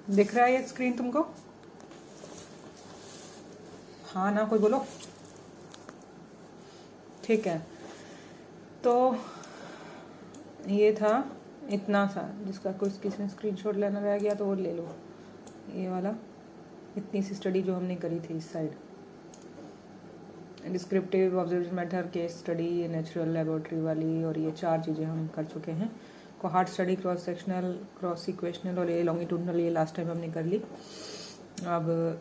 दिख रहा है ये स्क्रीन तुमको? हाँ ना, कोई बोलो। ठीक है, तो ये था इतना सा, जिसका कुछ किसी ने स्क्रीनशॉट लेना रह गया तो वो ले लो। ये वाला इतनी सी स्टडी जो हमने करी थी इस side, descriptive, observation method, case study, natural laboratory वाली, और ये 4 चीज़ें हम कर चुके हैं। Cohort study, cross sectional, cross equational, और ये लॉन्गिट्यूडनल, ये लास्ट टाइम हमने कर ली। अब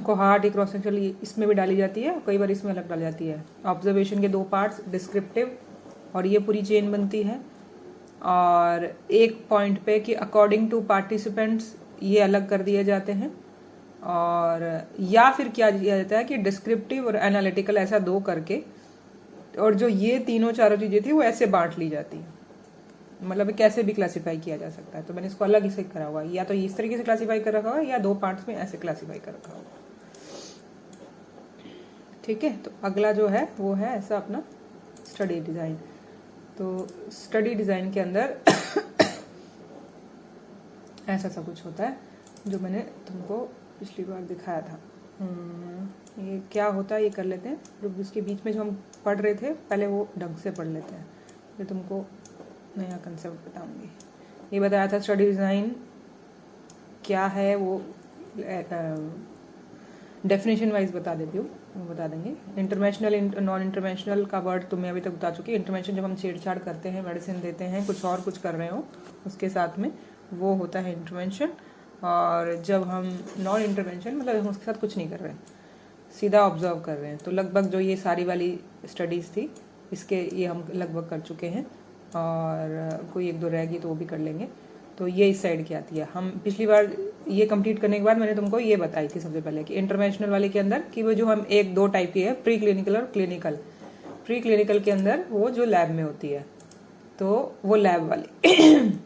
कोहार्ट या क्रॉस सेक्शनल इसमें भी डाली जाती है, कई बार इसमें अलग डाली जाती है। ऑब्जर्वेशन के 2 पार्ट्स, डिस्क्रिप्टिव, और ये पूरी चेन बनती है, और एक पॉइंट पे कि अकॉर्डिंग टू पार्टिसिपेंट्स ये अलग कर दिए जाते हैं। और या फिर क्या किया जाता है कि डिस्क्रिप्टिव और एनालिटिकल ऐसा 2 करके, और जो ये तीनों चारों चीज़ें थी वो ऐसे बांट ली जाती है। मतलब कैसे भी क्लासिफाई किया जा सकता है, तो मैंने इसको अलग से करा हुआ है, या तो इस तरीके से क्लासिफाई कर रखा हुआ है, या 2 पार्ट्स में ऐसे क्लासिफाई कर रखा हुआ है। ठीक है, तो अगला जो है वो है ऐसा अपना स्टडी डिज़ाइन। तो स्टडी डिज़ाइन के अंदर ऐसा सा कुछ होता है जो मैंने तुमको पिछली बार दिखाया था। ये क्या होता है ये कर लेते हैं, जो इसके बीच में जो हम पढ़ रहे थे पहले वो ढंग से पढ़ लेते हैं, ये तुमको नया कंसेप्ट बताऊंगी। ये बताया था स्टडी डिज़ाइन क्या है, वो डेफिनेशन वाइज बता देती हूँ, वो बता देंगे। इंटरवेंशनल, नॉन इंटरवेंशनल का वर्ड तुम्हें अभी तक बता चुकी। इंटरवेंशन जब हम छेड़छाड़ करते हैं, मेडिसिन देते हैं, कुछ और कुछ कर रहे हो उसके साथ में, वो होता है इंटरवेंशन। और जब हम नॉन इंटरवेंशन मतलब हम उसके साथ कुछ नहीं कर रहे हैं, सीधा ऑब्जर्व कर रहे हैं, तो लगभग जो ये सारी वाली स्टडीज़ थी इसके ये हम लगभग कर चुके हैं, और कोई 1-2 रह गई तो वो भी कर लेंगे। तो ये इस साइड की आती है। हम पिछली बार ये कंप्लीट करने के बाद मैंने तुमको ये बताई थी सबसे पहले कि इंटरवेंशनल वाले के अंदर कि वो जो हम 1-2 टाइप की है, प्री क्लिनिकल और क्लिनिकल। प्री क्लिनिकल के अंदर वो जो लैब में होती है, तो वो लैब वाली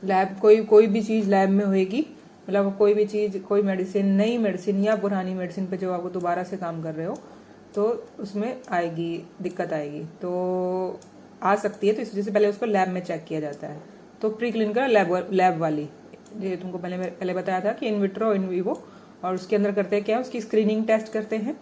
लैब कोई भी चीज़ लैब में होएगी, मतलब कोई भी चीज़, कोई मेडिसिन, नई मेडिसिन या पुरानी मेडिसिन पे जब आप दोबारा से काम कर रहे हो तो उसमें आएगी, दिक्कत आएगी, तो आ सकती है। तो इस वजह से पहले उसको लैब में चेक किया जाता है। तो प्री क्लिनिकल लैब वाली, ये तुमको पहले बताया था कि इन विट्रो इन विवो, और उसके अंदर करते हैं क्या, उसकी स्क्रीनिंग टेस्ट करते हैं,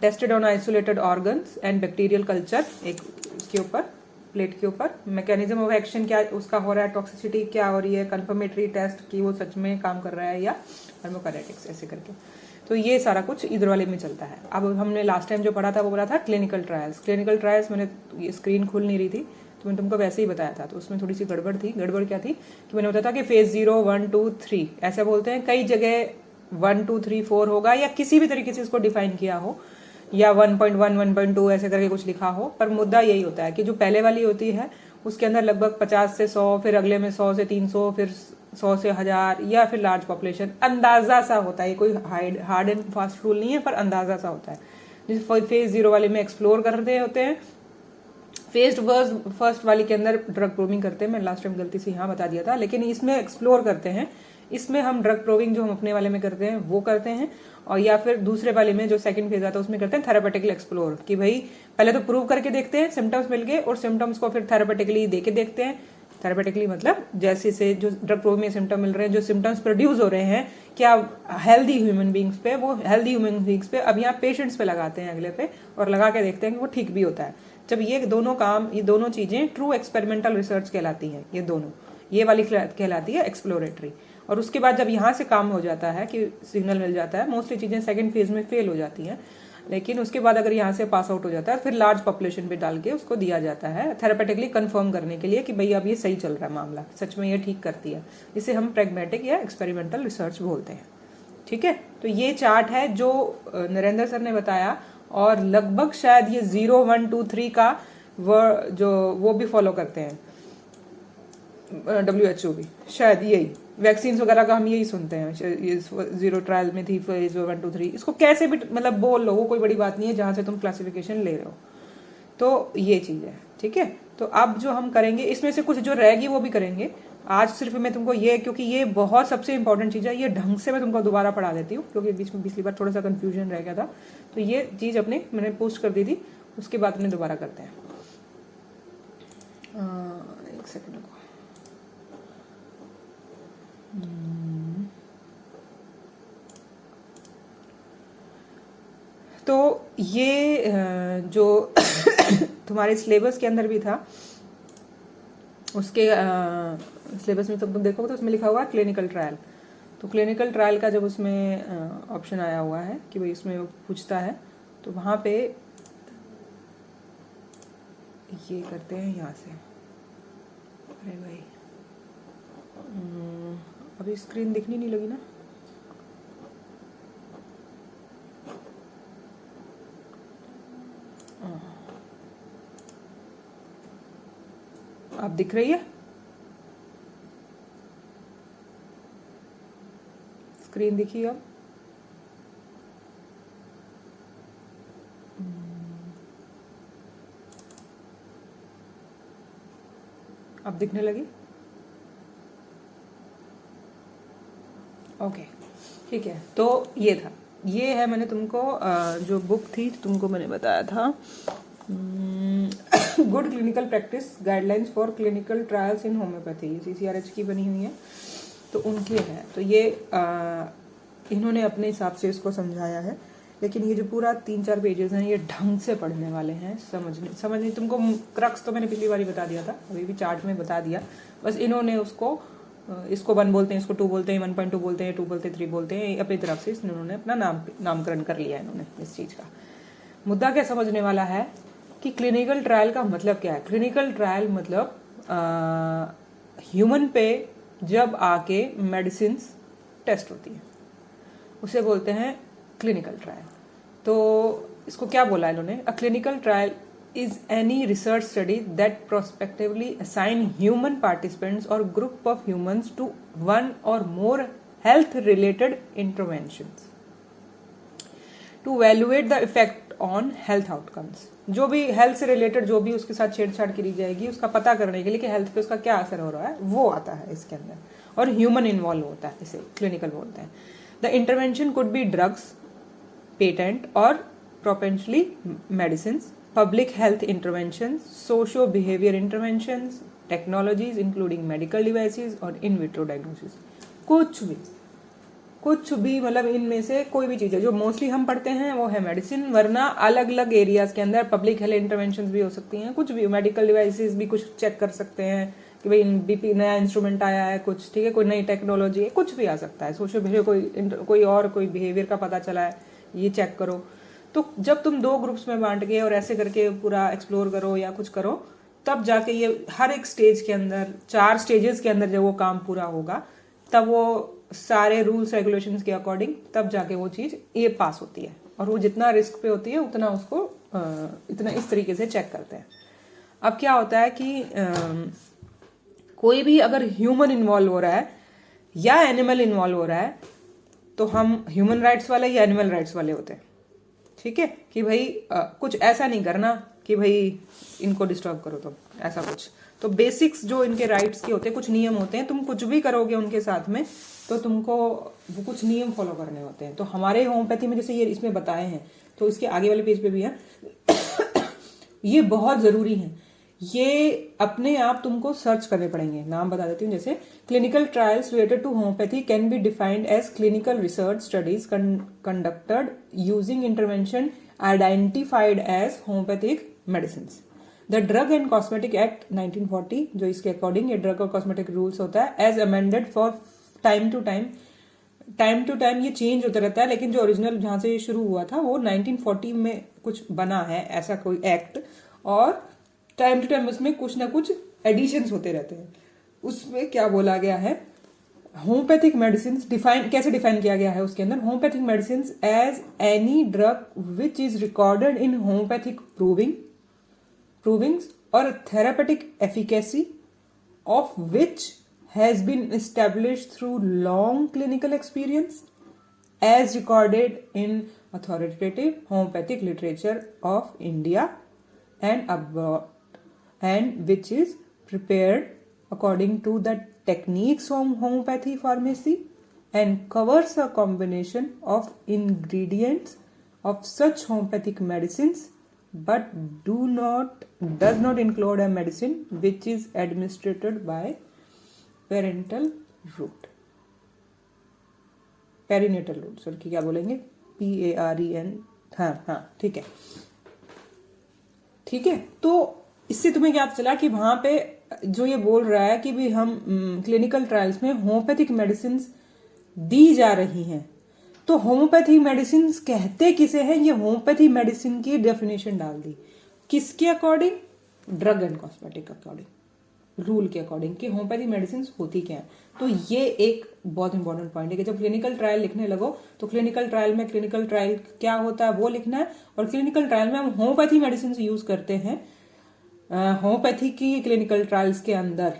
tested on isolated organs and bacterial culture, एक उसके ऊपर प्लेट के ऊपर, मैकेनिज्म ऑफ एक्शन क्या उसका हो रहा है, टॉक्सिसिटी क्या हो रही है, कंफर्मेटरी टेस्ट कि वो सच में काम कर रहा है, या फार्माकोकाइनेटिक्स, ऐसे करके। तो ये सारा कुछ इधर वाले में चलता है। अब हमने लास्ट टाइम जो पढ़ा था वो पढ़ा था क्लिनिकल ट्रायल्स। क्लिनिकल ट्रायल्स मैंने, ये स्क्रीन खुल नहीं रही थी तो मैंने तुमको वैसे ही बताया था, तो उसमें थोड़ी सी गड़बड़ थी। गड़बड़ क्या थी कि मैंने बताया था कि फेज 0, 1, 2, 3 ऐसे बोलते हैं, कई जगह 1, 2, 3, 4 होगा, या किसी भी तरीके से इसको डिफाइन किया हो, या 1.1, 1.2 ऐसे करके कुछ लिखा हो, पर मुद्दा यही होता है कि जो पहले वाली होती है उसके अंदर लगभग 50 से 100, फिर अगले में 100 से 300, फिर 100 से 1000, या फिर लार्ज पॉपुलेशन, अंदाजा सा होता है, कोई हार्ड एंड फास्ट रूल नहीं है, पर अंदाजा सा होता है। जैसे फेज 0 वाले में एक्सप्लोर कर रहे होते हैं, फेज फर्स्ट वाली के अंदर ड्रग प्रोविंग करते हैं, मैं लास्ट टाइम गलती से यहाँ बता दिया था, लेकिन इसमें एक्सप्लोर करते हैं। इसमें हम ड्रग प्रोविंग जो हम अपने वाले में करते हैं वो करते हैं, और या फिर दूसरे वाले में जो सेकंड फेज आता है उसमें करते हैं थेरापेटिकली एक्सप्लोर, कि भाई पहले तो प्रूव करके देखते हैं सिम्टम्स मिल गए, और सिम्टम्स को फिर थेरापेटिकली दे के देखते हैं। थेरापेटिकली मतलब जैसे से जो ड्रग प्रोविंग में सिम्टम मिल रहे हैं, जो सिम्टम्स प्रोड्यूस हो रहे हैं, क्या हेल्दी ह्यूमन बींग्स पे, वो हेल्दी ह्यूमन बींग्स पे अब यहाँ पेशेंट्स पे लगाते हैं अगले पे, और लगा के देखते हैं कि वो ठीक भी होता है। जब ये दोनों चीजें ट्रू एक्सपेरिमेंटल रिसर्च कहलाती हैं, ये दोनों, ये वाली कहलाती है एक्सप्लोरेटरी। और उसके बाद जब यहाँ से काम हो जाता है कि सिग्नल मिल जाता है, मोस्टली चीजें सेकंड फेज में फेल हो जाती हैं, लेकिन उसके बाद अगर यहाँ से पास आउट हो जाता है फिर लार्ज पॉपुलेशन पे डाल के उसको दिया जाता है थेरापेटिकली कंफर्म करने के लिए कि भाई अब ये सही चल रहा है मामला, सच में ये ठीक करती है। इसे हम प्रैग्मेटिक या एक्सपेरिमेंटल रिसर्च बोलते हैं। ठीक है, तो ये चार्ट है जो नरेंद्र सर ने बताया, और लगभग शायद ये 0, 1, 2, 3 का वो भी फॉलो करते हैं, WHO भी, शायद यही वैक्सीन वगैरह का हम यही सुनते हैं। 0 ट्रायल में थी, फेज 1, 2, 3, इसको कैसे भी मतलब बोल लो, वो कोई बड़ी बात नहीं है जहां से तुम क्लासिफिकेशन ले रहे हो। तो ये चीज है, ठीक है। तो अब जो हम करेंगे इसमें से कुछ जो रहेगी वो भी करेंगे। आज सिर्फ मैं तुमको ये, क्योंकि ये बहुत सबसे इंपॉर्टेंट चीज है, ये ढंग से मैं तुमको दोबारा पढ़ा देती हूँ, क्योंकि बीच में पिछली बार थोड़ा सा कंफ्यूजन रह गया था। तो ये चीज मैंने पोस्ट कर दी थी, उसके बाद अपने दोबारा करते हैं। एक सेकंड को, ये जो तुम्हारे सिलेबस के अंदर भी था, उसके सिलेबस में तुम देखोगे तो उसमें लिखा हुआ है क्लिनिकल ट्रायल। तो क्लिनिकल ट्रायल का जब उसमें ऑप्शन आया हुआ है कि भाई इसमें वो पूछता है, तो वहाँ पे ये करते हैं यहाँ से। अरे भाई अभी स्क्रीन दिखनी नहीं लगी ना। आप दिख रही है स्क्रीन? दिखी अब? अब दिखने लगी? ओके ठीक है। तो ये था, ये है मैंने तुमको जो बुक थी तुमको मैंने बताया था, good clinical practice guidelines for clinical trials in homeopathy, CCRH की बनी हुई है, तो उनके हैं। तो ये इन्होंने अपने हिसाब से इसको समझाया है, लेकिन ये जो पूरा 3-4 पेजेस हैं ये ढंग से पढ़ने वाले हैं, समझने तुमको क्रक्स तो मैंने पिछली बार ही बता दिया था, अभी भी चार्ट में बता दिया। बस इन्होंने उसको इसको 1 बोलते हैं, इसको 2 बोलते हैं, 1.2 बोलते हैं, 2 बोलते हैं, 3 बोलते हैं, अपनी तरफ से इन्होंने अपना नामकरण कर लिया है इन्होंने इस चीज़ का। मुद्दा क्या समझने वाला है कि क्लिनिकल ट्रायल का मतलब क्या है। क्लिनिकल ट्रायल मतलब ह्यूमन पे जब आके मेडिसिन टेस्ट होती है उसे बोलते हैं क्लिनिकल ट्रायल। तो इसको क्या बोला है इन्होंने, a clinical trial is any research study that prospectively assign human participants or group of humans to one or more health related interventions to evaluate the effect on health outcomes। जो भी health से related जो भी उसके साथ छेड़छाड़ करी जाएगी उसका पता करने के लिए कि हेल्थ पे उसका क्या असर हो रहा है वो आता है इसके अंदर, और ह्यूमन इन्वॉल्व होता है, इसे क्लिनिकल बोलते हैं। The intervention could be drugs, patent और प्रोपेंशली medicine, public health interventions, socio-behavior interventions, technologies including medical devices और in vitro diagnosis। कुछ भी मतलब इनमें से कोई भी चीज़ है जो मोस्टली हम पढ़ते हैं वो है मेडिसिन, वरना अलग अलग एरियाज के अंदर पब्लिक हेल्थ इंटरवेंशंस भी हो सकती हैं, कुछ भी मेडिकल डिवाइसेस भी कुछ चेक कर सकते हैं कि भाई BP नया इंस्ट्रूमेंट आया है कुछ, ठीक है, कोई नई टेक्नोलॉजी है, कुछ भी आ सकता है, सोशल बिहेवियर कोई बिहेवियर का पता चला है ये चेक करो। तो जब तुम 2 ग्रुप्स में बांट के और ऐसे करके पूरा एक्सप्लोर करो या कुछ करो, तब जाके ये हर एक स्टेज के अंदर 4 स्टेजेस के अंदर जब वो काम पूरा होगा तब वो सारे रूल्स रेगुलेशंस के अकॉर्डिंग तब जाके वो चीज़ ये पास होती है, और वो जितना रिस्क पे होती है उतना उसको इतना इस तरीके से चेक करते हैं। अब क्या होता है कि कोई भी अगर ह्यूमन इन्वॉल्व हो रहा है या एनिमल इन्वॉल्व हो रहा है तो हम ह्यूमन राइट्स वाले या एनिमल राइट्स वाले होते हैं, ठीक है, कि भाई कुछ ऐसा नहीं करना कि भाई इनको डिस्टर्ब करो, तो ऐसा कुछ। तो बेसिक्स जो इनके राइट्स के होते हैं, कुछ नियम होते हैं, तुम कुछ भी करोगे उनके साथ में तो तुमको वो कुछ नियम फॉलो करने होते हैं। तो हमारे होम्योपैथी में जैसे ये इसमें बताए हैं, तो इसके आगे वाले पेज पे भी है ये बहुत जरूरी है, ये अपने आप तुमको सर्च करने पड़ेंगे। नाम बता देती हूँ, जैसे clinical trials related to homeopathy can be defined as clinical research studies conducted using intervention identified as homeopathic medicine. The drug and cosmetic act 1940, जो इसके अकॉर्डिंग ये ड्रग और कॉस्मेटिक रूल्स होता है, as amended for time to time ये change होता रहता है, लेकिन जो ओरिजिनल जहां से ये शुरू हुआ था वो 1940 में कुछ बना है ऐसा कोई एक्ट, और टाइम टू टाइम उसमें कुछ ना कुछ एडिशंस होते रहते हैं। उसमें क्या बोला गया है, होम्योपैथिक मेडिसिन कैसे डिफाइन किया गया है उसके अंदर, homoeopathic medicine as any drug which is recorded in homoeopathic provings और therapeutic efficacy of which has been established through long clinical experience as recorded in authoritative homeopathic literature of India and abroad, and which is prepared according to the techniques of homeopathy pharmacy and covers a combination of ingredients of such homeopathic medicines but does not include a medicine which is administered by parental route, perinatal route, sorry क्या बोलेंगे, PARENTAL हाँ ठीक है, ठीक है। तो इससे तुम्हें क्या पता चला कि वहां पे जो ये बोल रहा है कि भी हम क्लिनिकल ट्रायल्स में होम्योपैथिक मेडिसिन दी जा रही हैं, तो होम्योपैथिक मेडिसिन कहते किसे हैं, ये होम्योपैथी मेडिसिन की डेफिनेशन डाल दी किसके according, drug and cosmetic according, rule के अकॉर्डिंग कि होम्योपैथी मेडिसिन होती क्या है। तो ये एक बहुत इंपॉर्टेंट पॉइंट है कि जब क्लिनिकल ट्रायल लिखने लगो तो क्लिनिकल ट्रायल में क्लिनिकल ट्रायल क्या होता है वो लिखना है, और क्लिनिकल ट्रायल में हम होम्योपैथी मेडिसिन यूज करते हैं। होम्योपैथी की क्लिनिकल ट्रायल्स के अंदर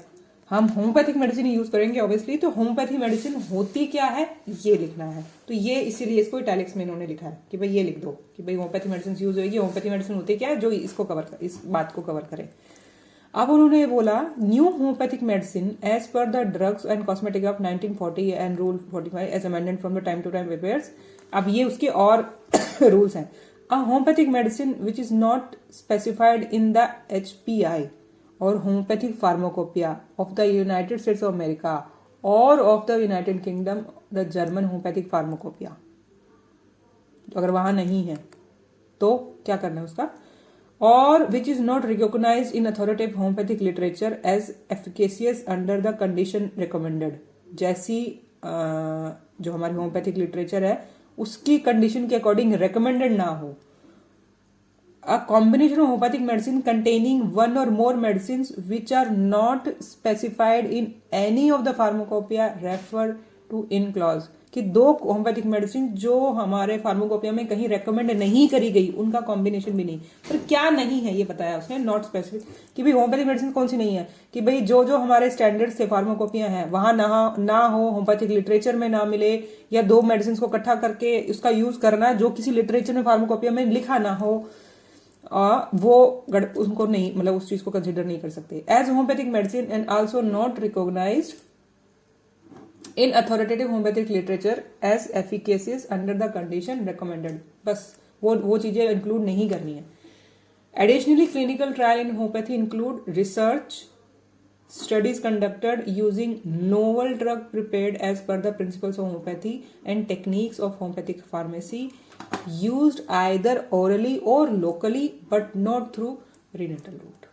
हम होम्योपैथिक मेडिसिन यूज करेंगे ऑब्वियसली, तो होम्योपैथी मेडिसिन होती क्या है ये लिखना है। तो ये इसीलिए इसको इटैलिक्स में इन्होंने लिखा है कि भाई ये लिख दो कि भाई होम्योपैथी मेडिसिन यूज होगी, होम्योपैथी मेडिसिन होती क्या है जो इसको कवर कर, इस बात को कवर करे। अब उन्होंने बोला new homoeopathic medicine as per the drugs and cosmetic of 1940 and rule 45 as amended from the time to time appears. अब ये उसके और रूल्स हैं। A homoeopathic medicine which is not specified in the HPI और homoeopathic pharmacopoeia of the United States of America और of the United Kingdom the German homoeopathic pharmacopoeia, तो अगर वहां नहीं है तो क्या करना है उसका, और which is not recognised in authoritative homoeopathic literature as efficacious under the condition recommended, जैसी जो हमारी होम्योपैथिक लिटरेचर है उसकी कंडीशन के अकॉर्डिंग रिकमेंडेड ना हो। A combination of homeopathic medicine containing one or more medicines which are not specified in any of the pharmacopoeia referred to in clause, कि दो होम्योपैथिक मेडिसिन जो हमारे फार्माकोपिया में कहीं रेकमेंड नहीं करी गई उनका कॉम्बिनेशन भी नहीं। पर क्या नहीं है ये बताया उसने, नॉट स्पेसिफिक, कि भाई होम्योपैथिक मेडिसिन कौन सी नहीं है, कि भाई जो जो हमारे स्टैंडर्ड से फार्माकोपिया है वहां ना हो, होम्योपैथिक लिटरेचर में ना मिले, या दो मेडिसिन को इकट्ठा करके उसका यूज करना जो किसी लिटरेचर में फार्माकोपिया में लिखा ना हो, वो उनको नहीं, मतलब उस चीज को कंसिडर नहीं कर सकते। As homeopathic medicine and also not recognised in authoritative homoeopathic literature as efficacious under the condition recommended, बस वो चीजें इंक्लूड नहीं करनी है। Additionally clinical trial in homoeopathy include research studies conducted using novel drug prepared as per the principles of homeopathy and techniques of homeopathic pharmacy used either orally or locally but not through renatal route।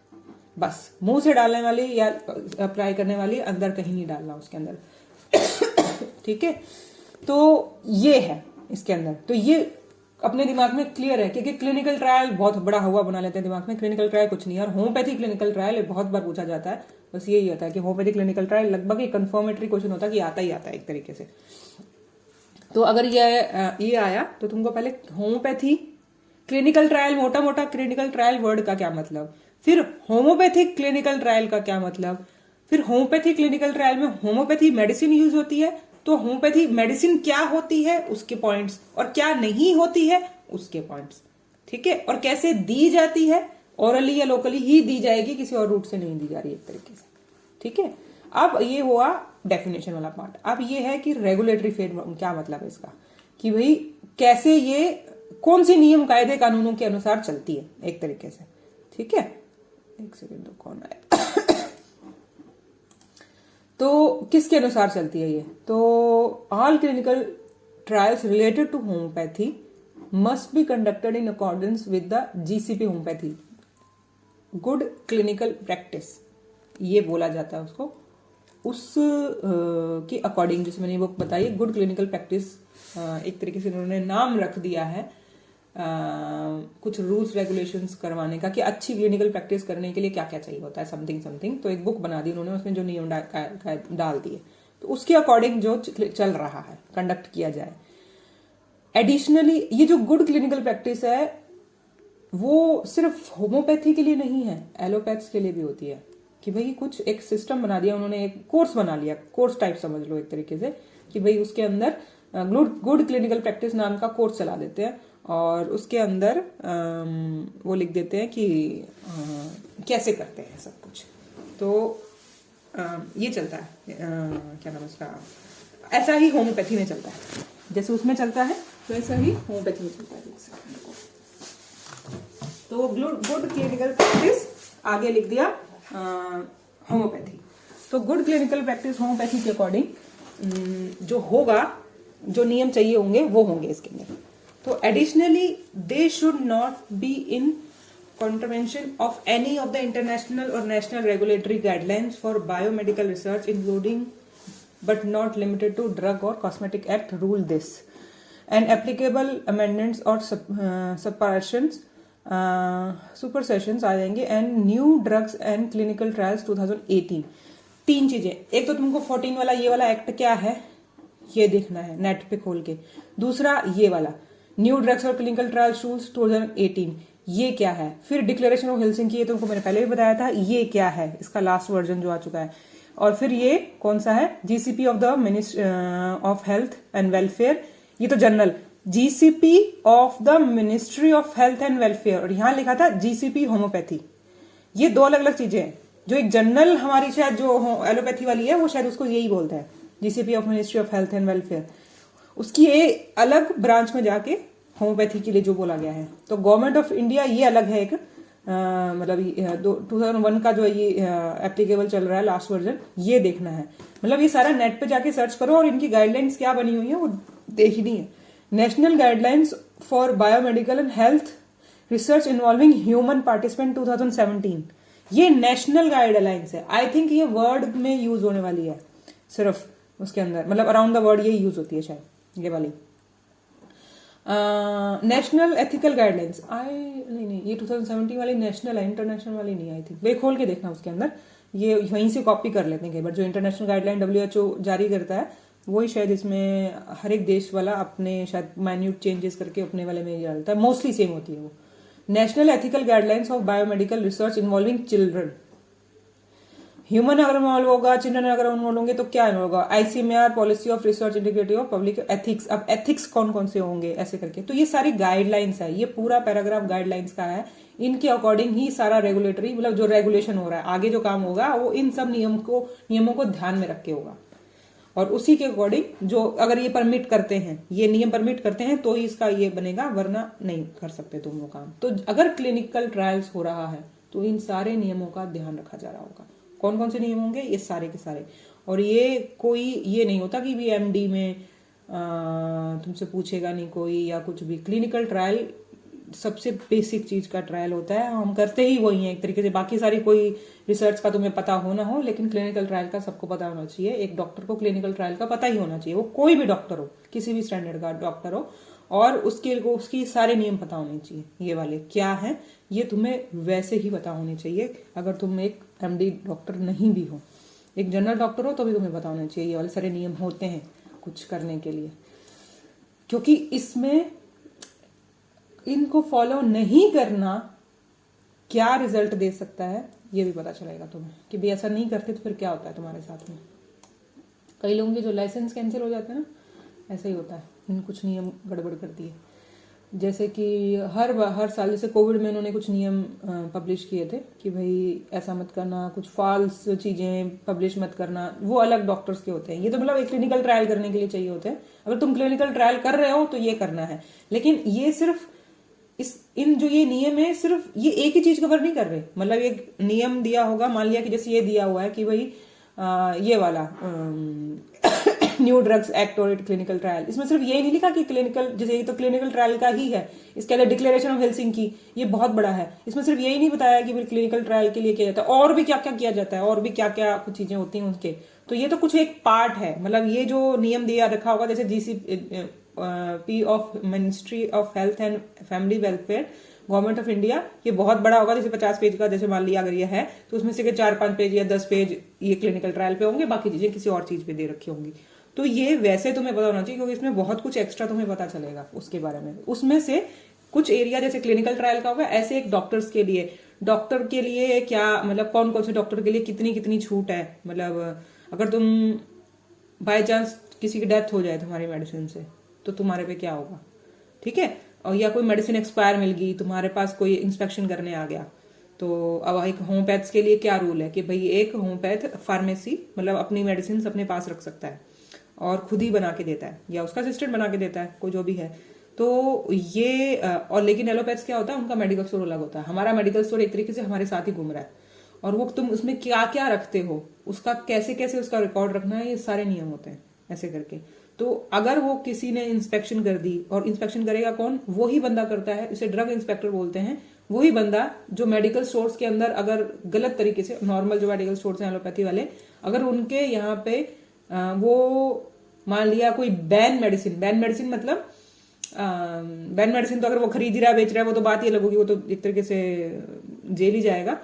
बस मुंह से डालने वाली या apply करने वाली अंदर कहीं नहीं डालना उसके अंदर। ठीक है, तो ये है इसके अंदर। तो ये अपने दिमाग में क्लियर है, क्योंकि क्लिनिकल ट्रायल बहुत बड़ा हुआ बना लेते हैं दिमाग में, क्लिनिकल ट्रायल कुछ नहीं है। और होम्योपैथी क्लिनिकल ट्रायल बहुत बार पूछा जाता है, बस यही होता है कि होम्योपैथी क्लिनिकल ट्रायल लगभग एक कंफर्मेटरी क्वेश्चन होता है कि आता ही आता है एक तरीके से। तो अगर ये आया तो तुमको पहले होम्योपैथी क्लिनिकल ट्रायल, मोटा मोटा क्लिनिकल ट्रायल वर्ड का क्या मतलब, फिर होम्योपैथिक क्लिनिकल ट्रायल का क्या मतलब, फिर होम्योपैथी क्लिनिकल ट्रायल में होम्योपैथी मेडिसिन यूज होती है तो होम्योपैथी मेडिसिन क्या होती है उसके पॉइंट्स, और क्या नहीं होती है उसके पॉइंट्स। ठीक है, और कैसे दी जाती है, ओरली या लोकली ही दी जाएगी, किसी और रूट से नहीं दी जा रही एक तरीके से। ठीक है, अब ये हुआ डेफिनेशन वाला पार्ट। अब ये है कि रेगुलेटरी फ्रेमवर्क क्या मतलब है इसका, कि भाई कैसे ये कौन सी नियम कायदे कानूनों के अनुसार चलती है एक तरीके से। ठीक है, एक सेकेंड, तो कौन आया तो किसके अनुसार चलती है ये, तो all clinical trials related to homeopathy must be conducted in accordance with the GCP homeopathy, good clinical practice ये बोला जाता है उसको, उस के अकॉर्डिंग जिसमें मैंने बुक बताई गुड क्लिनिकल प्रैक्टिस, एक तरीके से उन्होंने नाम रख दिया है कुछ रूल्स रेगुलेशंस करवाने का, कि अच्छी क्लिनिकल प्रैक्टिस करने के लिए क्या क्या चाहिए होता है, समथिंग समथिंग। तो एक बुक बना दी उन्होंने, उसमें जो नियम डाल दिए, तो उसके अकॉर्डिंग जो चल रहा है कंडक्ट किया जाए। एडिशनली ये जो गुड क्लिनिकल प्रैक्टिस है वो सिर्फ होम्योपैथी के लिए नहीं है, एलोपैथ्स के लिए भी होती है, कि भाई कुछ एक सिस्टम बना दिया उन्होंने, एक कोर्स बना लिया, कोर्स टाइप समझ लो एक तरीके से, कि भाई उसके अंदर गुड क्लिनिकल प्रैक्टिस नाम का कोर्स चला देते हैं, और उसके अंदर वो लिख देते हैं कि कैसे करते हैं सब कुछ। तो ये चलता है, क्या नाम उसका, ऐसा ही होम्योपैथी में चलता है, जैसे उसमें चलता है तो ऐसा ही होम्योपैथी में चलता है। तो गुड क्लिनिकल प्रैक्टिस आगे लिख दिया होम्योपैथी। तो गुड क्लिनिकल प्रैक्टिस होम्योपैथी के अकॉर्डिंग जो होगा, जो नियम चाहिए होंगे वो होंगे इसके अंदर। तो additionally they should not be in contravention of any of the international or national regulatory guidelines for biomedical research, including but not limited to Drug or Cosmetic Act rule this, and applicable amendments or supersessions आ जाएंगे, and new drugs and clinical trials 2018। तीन चीजें, एक तो तुमको 14 वाला ये वाला act क्या है ये देखना है नेट पे खोल के, दूसरा ये वाला न्यू ड्रग्स और क्लिनिकल ट्रायल रूल्स 2018 ये क्या है, फिर डिक्लेरेशन ऑफ हेल्सिंकी ये तुमको मैंने पहले भी बताया था ये क्या है, इसका लास्ट वर्जन जो आ चुका है, और फिर ये कौन सा है GCP of the ministry of health and welfare, ये तो general GCP of the ministry of health and welfare, और यहां लिखा था जीसीपी होम्योपैथी। ये दो अलग अलग चीजें हैं। जो एक जनरल हमारी शायद जो एलोपैथी वाली है वो शायद उसको यही बोलता है GCP of ministry of health and welfare, उसकी ये अलग ब्रांच में जाके होम्योपैथी के लिए जो बोला गया है। तो गवर्नमेंट ऑफ इंडिया ये अलग है एक, मतलब 2001 का जो ये एप्लीकेबल चल रहा है लास्ट वर्जन, ये देखना है। मतलब ये सारा नेट पे जाके सर्च करो और इनकी गाइडलाइंस क्या बनी हुई है वो देखनी है। National guidelines for biomedical and health research involving human participant 2017, ये नेशनल गाइडलाइंस है। आई थिंक ये वर्ड में यूज होने वाली है सिर्फ उसके अंदर, मतलब अराउंड द वर्ड ये यूज होती है शायद ये वाली। नेशनल एथिकल गाइडलाइंस नहीं ये 2017 वाली नेशनल है, इंटरनेशनल वाली नहीं आई थी। वे खोल के देखना उसके अंदर, ये वहीं से कॉपी कर लेते हैं कई बार। जो इंटरनेशनल गाइडलाइन WHO जारी करता है वही शायद इसमें हर एक देश वाला अपने शायद माइन्यूट चेंजेस करके अपने वाले में डालता है, मोस्टली सेम होती है वो। National ethical guidelines of biomedical research involving children, human अगर इन्वॉल्व होगा, चिल्ड्रन अगर इन्वॉल्व होंगे तो क्या इन्वॉल्व होगा, ICMR policy of research integrity of public ethics. अब एथिक्स कौन कौन से होंगे ऐसे करके, तो ये सारी गाइडलाइंस है, ये पूरा पैराग्राफ गाइडलाइंस का है। इनके अकॉर्डिंग ही सारा रेगुलेटरी मतलब जो रेगुलेशन हो रहा है आगे जो काम होगा वो इन सब नियमों को ध्यान में रख के होगा, और उसी के अकॉर्डिंग जो अगर ये परमिट करते हैं, ये नियम परमिट करते हैं तो ही इसका ये बनेगा, वरना नहीं कर सकते तुम वो काम। तो अगर क्लिनिकल ट्रायल्स हो रहा है तो इन सारे नियमों का ध्यान रखा जा रहा होगा। कौन कौन से नियम होंगे, ये सारे के सारे। और ये कोई ये नहीं होता कि भी MD में तुमसे पूछेगा नहीं कोई या कुछ भी। क्लिनिकल ट्रायल सबसे बेसिक चीज का ट्रायल होता है, हम करते ही वही है एक तरीके से। बाकी सारी कोई रिसर्च का तुम्हें पता हो ना हो, लेकिन क्लिनिकल ट्रायल का सबको पता होना चाहिए। एक डॉक्टर को क्लिनिकल ट्रायल का पता ही होना चाहिए, वो कोई भी डॉक्टर हो, किसी भी स्टैंडर्ड का डॉक्टर हो, और उसकी सारे नियम पता होने चाहिए। ये वाले क्या है ये तुम्हें वैसे ही पता होने चाहिए अगर तुम एक MD डॉक्टर नहीं भी हो। एक जनरल डॉक्टर हो तो भी तुम्हें पता होना चाहिए ये वाले सारे नियम होते हैं कुछ करने के लिए, क्योंकि इसमें इनको फॉलो नहीं करना क्या रिजल्ट दे सकता है ये भी पता चलेगा तुम्हें, कि भी ऐसा नहीं करते तो फिर क्या होता है तुम्हारे साथ में। कई लोगों के जो लाइसेंस कैंसिल हो जाते हैं ना, ऐसा ही होता है, इन कुछ नियम गड़बड़ कर दिए। जैसे कि हर साल, जैसे कोविड में इन्होंने कुछ नियम पब्लिश किए थे कि भाई ऐसा मत करना, कुछ फॉल्स चीजें पब्लिश मत करना, वो अलग डॉक्टर्स के होते हैं। ये तो मतलब एक क्लिनिकल ट्रायल करने के लिए चाहिए होते हैं। अगर तुम क्लिनिकल ट्रायल कर रहे हो तो ये करना है, लेकिन ये सिर्फ इन जो ये नियम है सिर्फ ये एक ही चीज कवर नहीं कर रहे। मतलब एक नियम दिया होगा, मान लिया कि जैसे ये दिया हुआ है कि भाई ये वाला न्यू ड्रग्स एक्ट और क्लिनिकल ट्रायल, इसमें सिर्फ यही नहीं लिखा कि क्लिनिकल, जैसे ये तो क्लिनिकल ट्रायल का ही है। इसके अंदर डिक्लेरेशन ऑफ हेल्सिंकी ये बहुत बड़ा है, इसमें सिर्फ यही नहीं बताया कि क्लिनिकल ट्रायल के लिए किया जाता है, और भी क्या क्या किया जाता है, और भी क्या क्या कुछ चीजें होती हैं उनके। तो ये तो कुछ एक पार्ट है। मतलब ये जो नियम दिया रखा होगा, जैसे GCP of ministry of health and family welfare government of India, ये बहुत बड़ा होगा। जैसे 50 पेज का जैसे मान लिया अगर ये है तो उसमें से 4-5 पेज या 10 पेज ये क्लिनिकल ट्रायल पे होंगे, बाकी चीजें किसी और चीज पे दे रखी होंगी। तो ये वैसे तुम्हें पता होना चाहिए, क्योंकि इसमें बहुत कुछ एक्स्ट्रा तुम्हें पता चलेगा उसके बारे में। उसमें से कुछ एरिया जैसे क्लिनिकल ट्रायल का होगा, ऐसे एक डॉक्टर के लिए क्या, मतलब कौन कौन से डॉक्टर के लिए कितनी कितनी छूट है। मतलब अगर तुम बाय चांस किसी की डेथ हो जाए तुम्हारी मेडिसिन से तो तुम्हारे पे क्या होगा, ठीक है। और या कोई मेडिसिन एक्सपायर मिल गई, तुम्हारे पास कोई इंस्पेक्शन करने आ गया, तो अब एक होम्योपैथ्स के लिए क्या रूल है कि भाई एक होम्योपैथ फार्मेसी मतलब अपनी मेडिसिन अपने पास रख सकता है और खुद ही बना के देता है, या उसका असिस्टेंट बना के देता है, कोई जो भी है। तो ये और लेकिन एलोपैथ्स क्या होता है, उनका मेडिकल स्टोर अलग होता है। हमारा मेडिकल स्टोर एक तरीके से हमारे साथ ही घूम रहा है, और वो तुम उसमें क्या क्या रखते हो, उसका कैसे कैसे उसका रिकॉर्ड रखना है, ये सारे नियम होते हैं ऐसे करके। तो अगर वो किसी ने इंस्पेक्शन कर दी, और इंस्पेक्शन करेगा कौन, वही बंदा करता है, इसे ड्रग इंस्पेक्टर बोलते हैं। वही बंदा जो मेडिकल स्टोर्स के अंदर अगर गलत तरीके से, नॉर्मल जो मेडिकल स्टोर्स हैं एलोपैथी वाले, अगर उनके यहाँ पे वो मान लिया कोई बैन मेडिसिन मतलब बैन मेडिसिन तो अगर वो खरीद ही रहा है, बेच रहा है, वो तो बात ही अलग होगी, वो तो एक तरीके से जेल ही जाएगा।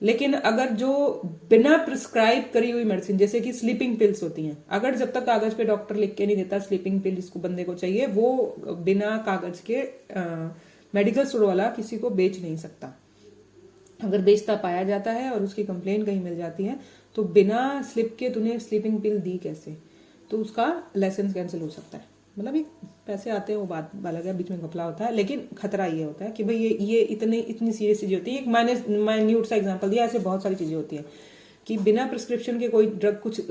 लेकिन अगर जो बिना प्रिस्क्राइब करी हुई मेडिसिन, जैसे कि स्लीपिंग पिल्स होती हैं, अगर जब तक कागज पे डॉक्टर लिख के नहीं देता स्लीपिंग पिल इसको बंदे को चाहिए, वो बिना कागज के मेडिकल स्टोर वाला किसी को बेच नहीं सकता। अगर बेचता पाया जाता है और उसकी कंप्लेंट कहीं मिल जाती है, तो बिना स्लिप के तूने स्लीपिंग पिल दी कैसे, तो उसका लाइसेंस कैंसिल हो सकता है। मतलब ये पैसे आते हैं वो बात अलग है, बीच में घपला होता है, लेकिन खतरा ये होता है कि भाई ये इतनी सीरियस चीजें होती है। एक मैंने माइन्यूट सा एग्जांपल दिया, ऐसे बहुत सारी चीजें होती हैं कि बिना प्रिस्क्रिप्शन के कोई ड्रग, कुछ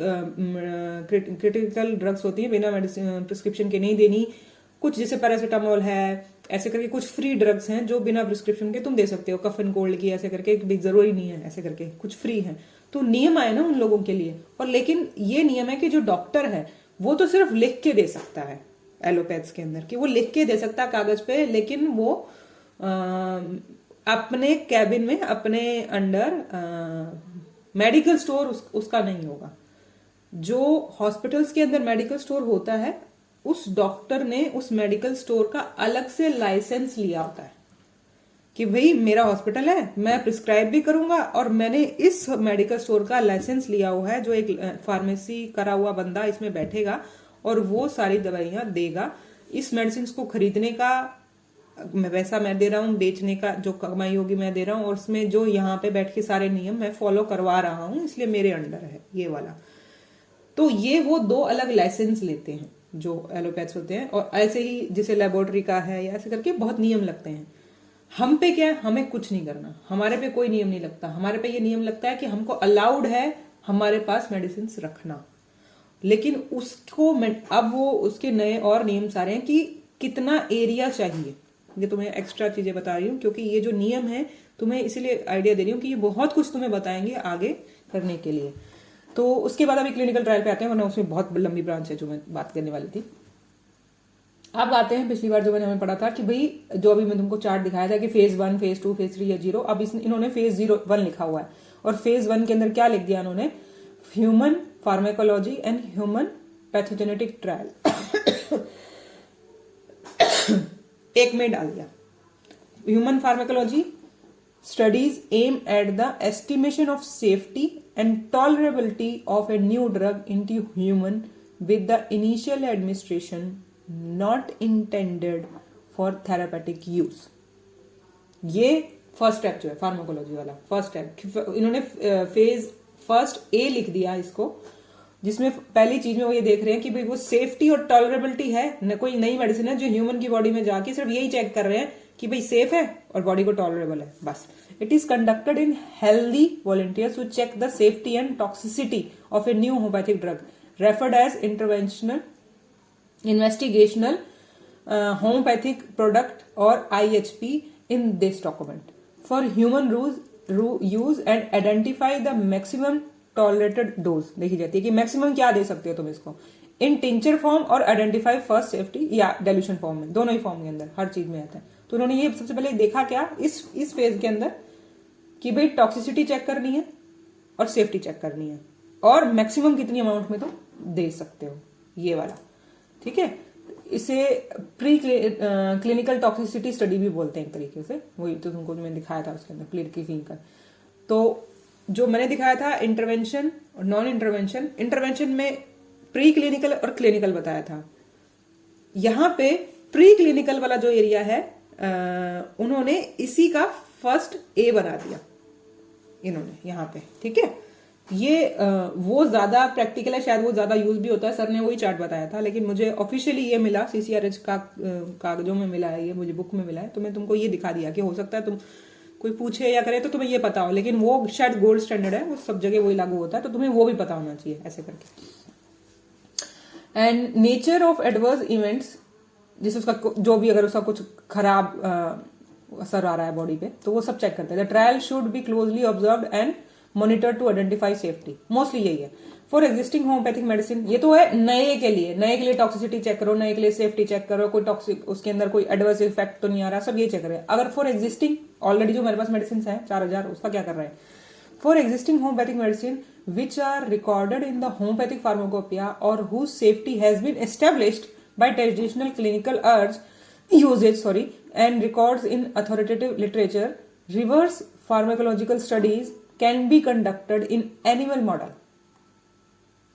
क्रिटिकल ड्रग्स होती है बिना प्रिस्क्रिप्शन के नहीं देनी। कुछ जैसे पैरासीटामोल है, ऐसे करके कुछ फ्री ड्रग्स हैं जो बिना प्रिस्क्रिप्शन के तुम दे सकते हो, कफ एंड कोल्ड की, ऐसे करके जरूरी नहीं है, ऐसे करके कुछ फ्री है। तो नियम आए ना उन लोगों के लिए, और लेकिन ये नियम है कि जो डॉक्टर है वो तो सिर्फ लिख के दे सकता है एलोपैथ्स के अंदर, कि वो लिख के दे सकता है कागज पे, लेकिन वो अपने कैबिन में, अपने अंडर मेडिकल स्टोर उसका नहीं होगा। जो हॉस्पिटल्स के अंदर मेडिकल स्टोर होता है, उस डॉक्टर ने उस मेडिकल स्टोर का अलग से लाइसेंस लिया होता है कि भाई मेरा हॉस्पिटल है, मैं प्रिस्क्राइब भी करूंगा, और मैंने इस मेडिकल स्टोर का लाइसेंस लिया हुआ है, जो एक फार्मेसी करा हुआ बंदा इसमें बैठेगा और वो सारी दवाइयां देगा। इस मेडिसिन को खरीदने का पैसा मैं दे रहा हूँ, बेचने का जो कमाई होगी मैं दे रहा हूँ, और उसमें जो यहाँ पे बैठ के सारे नियम मैं फॉलो करवा रहा हूँ, इसलिए मेरे अंडर है ये वाला। तो ये वो दो अलग लाइसेंस लेते हैं जो एलोपैथ्स होते हैं। और ऐसे ही जैसे लेबोरेटरी का है, या ऐसे करके बहुत नियम लगते हैं। हम पे क्या है, हमें कुछ नहीं करना, हमारे पे कोई नियम नहीं लगता। हमारे पे ये नियम लगता है कि हमको अलाउड है हमारे पास मेडिसिन रखना, लेकिन उसको अब वो उसके नए और नियम आ रहे हैं कि कितना एरिया चाहिए। ये तुम्हें एक्स्ट्रा चीजें बता रही हूँ, क्योंकि ये जो नियम है तुम्हें इसलिए आइडिया दे रही हूँ कि ये बहुत कुछ तुम्हें बताएंगे आगे करने के लिए। तो उसके बाद अभी क्लिनिकल ट्रायल पे आते हैं, वरना उसमें बहुत लंबी ब्रांच है जो मैं बात करने वाली थी। अब आते हैं पिछली बार जो मैंने हमें पढ़ा था कि भाई जो अभी मैं तुमको चार्ट दिखाया था कि फेज 1, फेज 2, फेज 3 या 0, अब इन्होंने फेज 1 लिखा हुआ है। और फेज 1 के अंदर क्या लिख दिया इन्होंने, human pharmacology and human pathogenetic trial एक में डाल दिया। Human pharmacology studies aim at the estimation of safety and tolerability of a new drug into human with the initial administration not intended for therapeutic use. ये first step जो है pharmacology वाला, first step इन्होंने phase first A लिख दिया इसको, जिसमें पहली चीज में वो ये देख रहे हैं कि भाई वो सेफ्टी और टॉलरेबिलिटी है। न कोई नई मेडिसिन है जो ह्यूमन की बॉडी में जाके सिर्फ यही चेक कर रहे हैं कि भाई सेफ है और बॉडी को टॉलरेबल है, बस। It is conducted in healthy volunteers to check the safety and toxicity of a new homeopathic drug referred as interventional investigational homeopathic product or IHP in this document for human use and identify the maximum tolerated dose देखी जाती है कि maximum क्या दे सकते हो तुम इसको, इन tincture form और आइडेंटिफाई फर्स्ट सेफ्टी या डेल्यूशन फॉर्म में, दोनों ही फॉर्म के अंदर हर चीज में आता है। तो उन्होंने ये सबसे पहले देखा क्या इस फेज के अंदर कि भाई टॉक्सिसिटी चेक करनी है और सेफ्टी चेक करनी है, और मैक्सिमम कितनी अमाउंट में तुम दे सकते हो, ये वाला। ठीक है, इसे प्री क्लिनिकल टॉक्सिसिटी स्टडी भी बोलते हैं एक तरीके से, वही तो तुमको मैंने दिखाया था उसके अंदर प्री क्लिनिकल। तो जो मैंने दिखाया था इंटरवेंशन और नॉन इंटरवेंशन, इंटरवेंशन में प्री क्लिनिकल और क्लिनिकल बताया था। यहाँ पे प्री क्लिनिकल वाला जो एरिया है उन्होंने इसी का फर्स्ट ए बना दिया इन्होंने यहाँ पे। ठीक है, ये वो ज्यादा प्रैक्टिकल है, शायद वो ज्यादा यूज भी होता है, सर ने वही चार्ट बताया था, लेकिन मुझे ऑफिशियली ये मिला CCRH का कागजों में मिला है, ये मुझे बुक में मिला है, तो मैं तुमको ये दिखा दिया कि हो सकता है तुम कोई पूछे या करे तो तुम्हें ये पता हो, लेकिन वो शायद गोल्ड स्टैंडर्ड है, वो सब जगह वही लागू होता है, तो तुम्हें वो भी पता होना चाहिए ऐसे करके। And nature of adverse events, जिस उसका जो भी अगर उसका कुछ खराब असर आ रहा है बॉडी पे, तो वो सब चेक करते हैं। The trial should be closely observed and monitor to identify safety, mostly यही है। फॉर एग्जिस्टिंग होम्योपैथिक मेडिसिन, ये तो है नए के लिए टॉक्सिसिटी चेक करो, नए के लिए सेफ्टी चेक करो, कोई टॉक्सिक उसके अंदर कोई एडवर्स इफेक्ट तो नहीं आ रहा, सब ये चेक करें। अगर फॉर एग्जिस्टिंग ऑलरेडी जो मेरे पास मेडिसिन है 4000, उसका क्या कर रहे हैं? For existing homoeopathic medicine which are recorded in the homoeopathic pharmacopoeia और whose safety has been established by traditional clinical अर्ज usages and records in authoritative literature, reverse pharmacological studies can be conducted in animal model।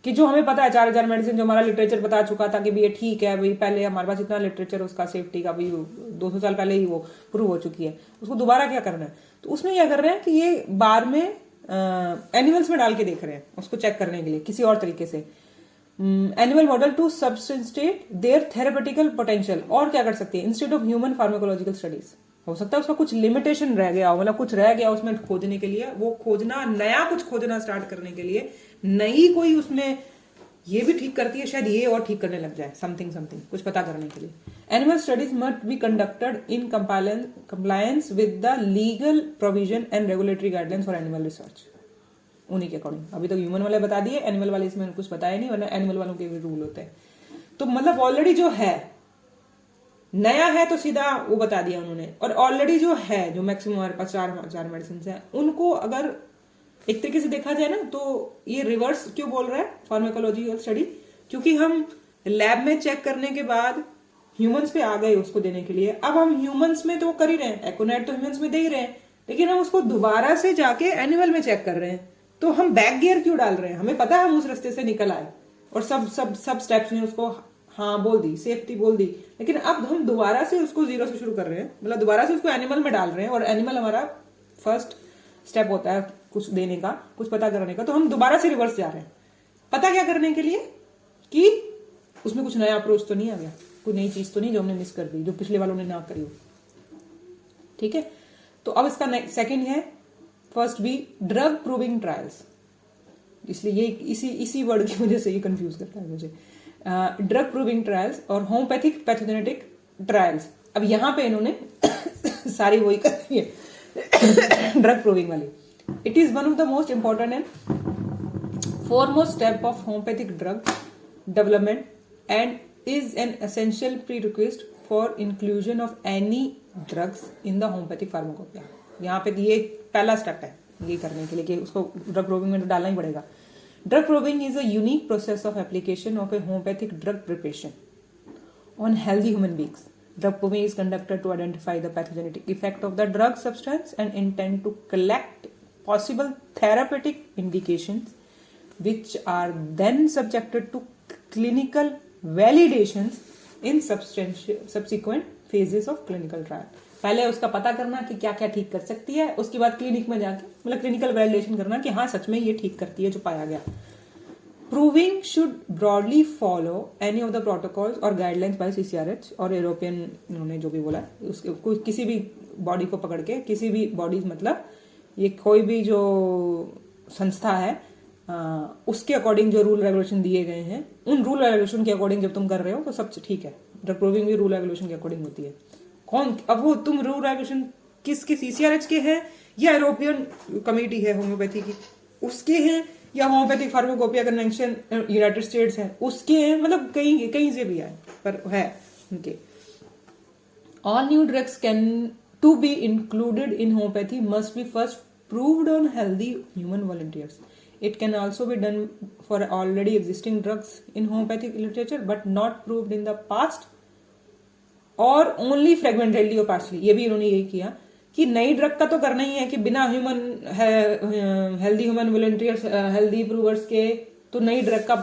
कि जो हमें पता है 4000 medicine, जो हमारा literature बता चुका था कि भी ये ठीक है, भाई पहले हमारे पास इतना लिटरेचर उसका सेफ्टी का भी 200 साल पहले ही वो प्रूव हो चुकी है, उसको दोबारा क्या करना है? तो उसमें क्या कर रहे हैं कि ये बार में एनिमल्स में डाल के देख रहे हैं उसको चेक करने के लिए किसी और तरीके से, animal model to substantiate their therapeutical potential. और क्या कर सकती है? Instead of human pharmacological studies, हो सकता है उसका कुछ लिमिटेशन रह गया हो, मतलब कुछ रह गया उसमें खोजने के लिए, वो खोजना, नया कुछ खोजना स्टार्ट करने के लिए, नई कोई उसमें ये भी ठीक करती है, शायद ये और ठीक करने लग जाए, समथिंग कुछ पता करने के लिए। Animal studies must be conducted in compliance with the legal provision and regulatory guidelines for animal research, उन्हीं के अकॉर्डिंग। अभी तक ह्यूमन वाले बता दिए, एनिमल वाले इसमें कुछ बताया नहीं, वरना एनिमल वालों के भी रूल होते हैं। तो मतलब ऑलरेडी जो है नया है तो सीधा वो बता दिया उन्होंने, और ऑलरेडी जो है, जो मैक्सिमम हमारे पास 4 मेडिसिन है, उनको अगर एक तरीके से देखा जाए ना, तो ये रिवर्स क्यों बोल रहा है फार्माकोलॉजिकल स्टडी? क्योंकि हम लैब में चेक करने के बाद ह्यूमंस पे आ गए उसको देने के लिए। अब हम ह्यूमंस में तो कर ही रहे हैं, एक्ोनाइट तो ह्यूमंस में दे ही रहे हैं, लेकिन हम उसको दोबारा से जाके एनिमल में चेक कर रहे हैं। तो हम बैक गियर क्यों डाल रहे हैं? हमें पता है हम उस रास्ते से निकल आए और सब स्टेप्स में उसको हाँ बोल दी, सेफ्टी बोल दी, लेकिन अब हम दोबारा से उसको जीरो से शुरू कर रहे हैं, मतलब दोबारा से उसको एनिमल में डाल रहे हैं, और एनिमल हमारा फर्स्ट स्टेप होता है कुछ देने का, कुछ पता करने का। तो हम दोबारा से रिवर्स जा रहे हैं, पता क्या करने के लिए कि उसमें कुछ नया अप्रोच तो नहीं आ गया, कोई नई चीज तो नहीं जो हमने मिस कर दी, जो पिछले वालों ने ना करी हो। ठीक है, तो अब इसका सेकंड है first B drug proving trials, इसलिए ये इसी वर्ड की वजह से ये कंफ्यूज करता है मुझे। ड्रग प्रूविंग ट्रायल्स और होम्योपैथिक पैथोजेनेटिक ट्रायल्स। अब यहां पे इन्होंने सारी वही कर दी है ड्रग प्रूविंग वाली। It is one of the most important and foremost step of homeopathic drug development and is an essential prerequisite for inclusion of any drugs in the homeopathic pharmacopoeia। यहाँ पे ये पहला स्टेप है ये करने के लिए कि उसको ड्रग प्रूविंग में तो डालना ही पड़ेगा। Drug proving is a unique process of application of A homeopathic drug preparation on healthy human beings. Drug proving is conducted to identify the pathogenic effect of the drug substance and intend to collect possible therapeutic indications, which are then subjected to clinical validations in subsequent phases of clinical trial। पहले उसका पता करना कि क्या क्या ठीक कर सकती है, उसके बाद क्लिनिक में जाके मतलब क्लिनिकल वैलिडेशन करना कि हाँ सच में ये ठीक करती है जो पाया गया। Proving should broadly follow any of the protocols or guidelines by CCRH और यूरोपियन, उन्होंने जो भी बोला उसके किसी भी बॉडी को पकड़ के, किसी भी बॉडी मतलब ये कोई भी जो संस्था है उसके अकॉर्डिंग जो रूल रेगुलेशन दिए गए हैं, उन रूल रेगुलेशन के अकॉर्डिंग जब तुम कर रहे हो तो सब ठीक है। ड्रग प्रूविंग भी रूल रेगुलेशन के अकॉर्डिंग होती है। कौन अब वो तुम रूल रेगुलेशन किसके, CCRH के हैं या यूरोपियन कमेटी है होम्योपैथी की उसके हैं, या homeopathic pharmacopoeia convention United states है उसके हैं, मतलब कहीं से भी आए पर है उनके। All new drugs can to be included in homeopathy must be first proved on healthy human volunteers. It can also be done for already existing drugs in homeopathic literature but not proved in the past और only fragmentedly और partially. ये भी इन्होंने यही किया कि नई drug का तो करना ही है कि बिना human healthy human volunteers healthy प्रूवर्स के तो नई ड्रग का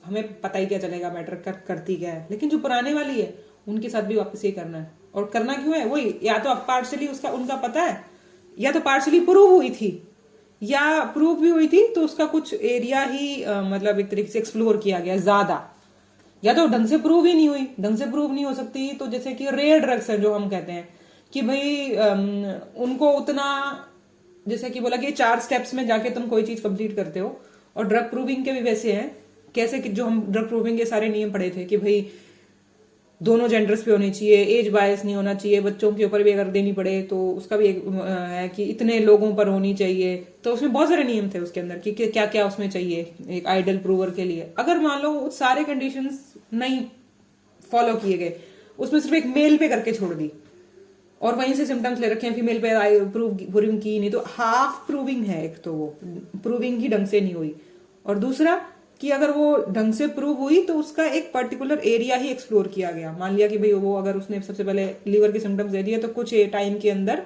हमें पता ही क्या चलेगा मैटर करती क्या है, लेकिन जो पुराने वाली है उनके साथ भी वापस ये करना है। और करना क्यों है? वही या तो पार्शली उसका उनका पता है, या तो पार्शली प्रूव हुई थी, या प्रूव भी हुई थी तो उसका कुछ एरिया ही मतलब एक तरीके से एक्सप्लोर किया गया ज्यादा, या तो ढंग से प्रूव ही नहीं हुई। ढंग से प्रूव नहीं हो सकती तो जैसे कि रेयर ड्रग्स है जो हम कहते हैं कि भाई उनको उतना, जैसे कि बोला कि 4 स्टेप्स में जाके तुम कोई चीज कंप्लीट करते हो, और ड्रग प्रूविंग के भी वैसे हैं कैसे कि जो हम ड्रग प्रूविंग के सारे नियम पढ़े थे कि भाई दोनों जेंडर्स पे होनी चाहिए, एज बायस नहीं होना चाहिए, बच्चों के ऊपर भी अगर देनी पड़े तो उसका भी एक है कि इतने लोगों पर होनी चाहिए। तो उसमें बहुत सारे नियम थे उसके अंदर कि क्या क्या उसमें चाहिए एक आइडल प्रूवर के लिए। अगर मान लो सारे कंडीशंस नहीं फॉलो किए गए, उसमें सिर्फ एक मेल पे करके छोड़ दी और वहीं से सिम्टम्स ले रखे हैं, फीमेल पे प्रूविंग की नहीं, तो हाफ प्रूविंग है। एक तो वो प्रूविंग ही ढंग से नहीं हुई, और दूसरा कि अगर वो ढंग से प्रूव हुई तो उसका एक पर्टिकुलर एरिया ही एक्सप्लोर किया गया। मान लिया कि भाई वो अगर उसने सबसे पहले लीवर के सिम्टम्स दे दिए तो कुछ टाइम के अंदर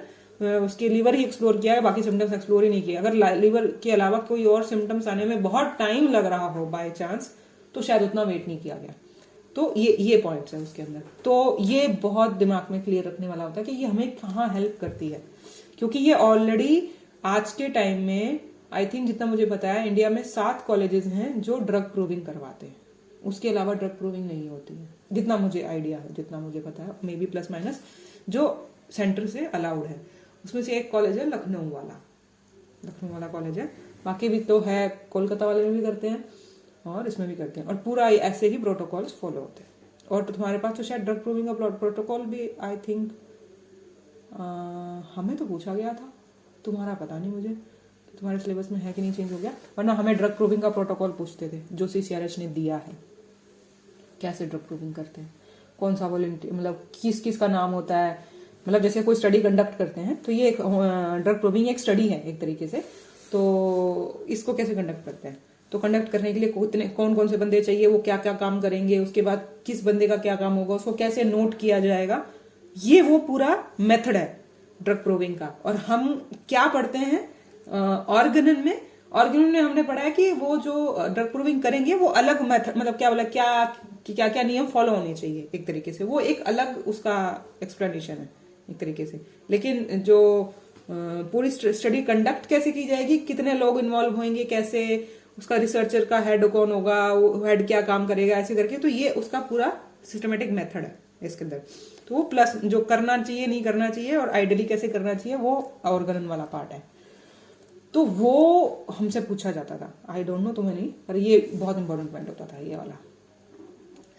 उसके लीवर ही एक्सप्लोर किया है, बाकी सिम्टम्स एक्सप्लोर ही नहीं किया। अगर लीवर के अलावा कोई और सिम्टम्स आने में बहुत टाइम लग रहा हो बाय चांस, तो शायद उतना वेट नहीं किया गया। तो ये पॉइंट्स है उसके अंदर। तो ये बहुत दिमाग में क्लियर रखने वाला होता है कि ये हमें कहाँ हेल्प करती है, क्योंकि ये ऑलरेडी आज के टाइम में आई थिंक जितना मुझे पता है इंडिया में 7 कॉलेजेस हैं जो ड्रग प्रूविंग करवाते हैं। उसके अलावा ड्रग प्रूविंग नहीं होती है, जितना मुझे आइडिया है, जितना मुझे पता है, मे बी प्लस माइनस, जो सेंटर से अलाउड है। उसमें से एक कॉलेज है लखनऊ वाला कॉलेज है। बाकी भी तो है, कोलकाता वाले में भी करते हैं और इसमें भी करते हैं, और पूरा ऐसे ही प्रोटोकॉल्स फॉलो होते हैं। और तो तुम्हारे पास तो शायद ड्रग प्रूविंग का प्रोटोकॉल भी आई थिंक हमें तो पूछा गया था, तुम्हारा पता नहीं मुझे तुम्हारे सिलेबस में है कि नहीं, चेंज हो गया, वरना हमें ड्रग प्रूविंग का प्रोटोकॉल पूछते थे जो CCRH ने दिया है। कैसे ड्रग प्रूविंग करते हैं, कौन सा वॉलंटियर, मतलब किस किस का नाम होता है, मतलब जैसे कोई स्टडी कंडक्ट करते हैं तो ये एक ड्रग प्रूविंग एक स्टडी है एक तरीके से। तो इसको कैसे कंडक्ट करते हैं, तो कंडक्ट करने के लिए कौन कौन से बंदे चाहिए, वो क्या क्या काम करेंगे, उसके बाद किस बंदे का क्या काम होगा, उसको कैसे नोट किया जाएगा, ये वो पूरा मेथड है ड्रग प्रूविंग का। और हम क्या पढ़ते हैं ऑर्गेनन में हमने पढ़ा है कि वो जो ड्रग प्रूविंग करेंगे वो अलग मेथड, मतलब क्या बोला, क्या क्या नियम फॉलो होने चाहिए एक तरीके से, वो एक अलग उसका एक्सप्लेनेशन है एक तरीके से। लेकिन जो पूरी स्टडी कंडक्ट कैसे की जाएगी, कितने लोग इन्वॉल्व होंगे, कैसे उसका रिसर्चर का हेड कौन होगा, वो हेड क्या काम करेगा, ऐसे करके, तो ये उसका पूरा सिस्टमेटिक मेथड है इसके अंदर। तो वो प्लस जो करना चाहिए नहीं करना चाहिए और आइडियली कैसे करना चाहिए, वो ऑर्गेनन वाला पार्ट है। तो वो हमसे पूछा जाता था, आई डोंट नो तुम्हें नहीं, पर ये बहुत इंपॉर्टेंट पॉइंट होता था ये वाला।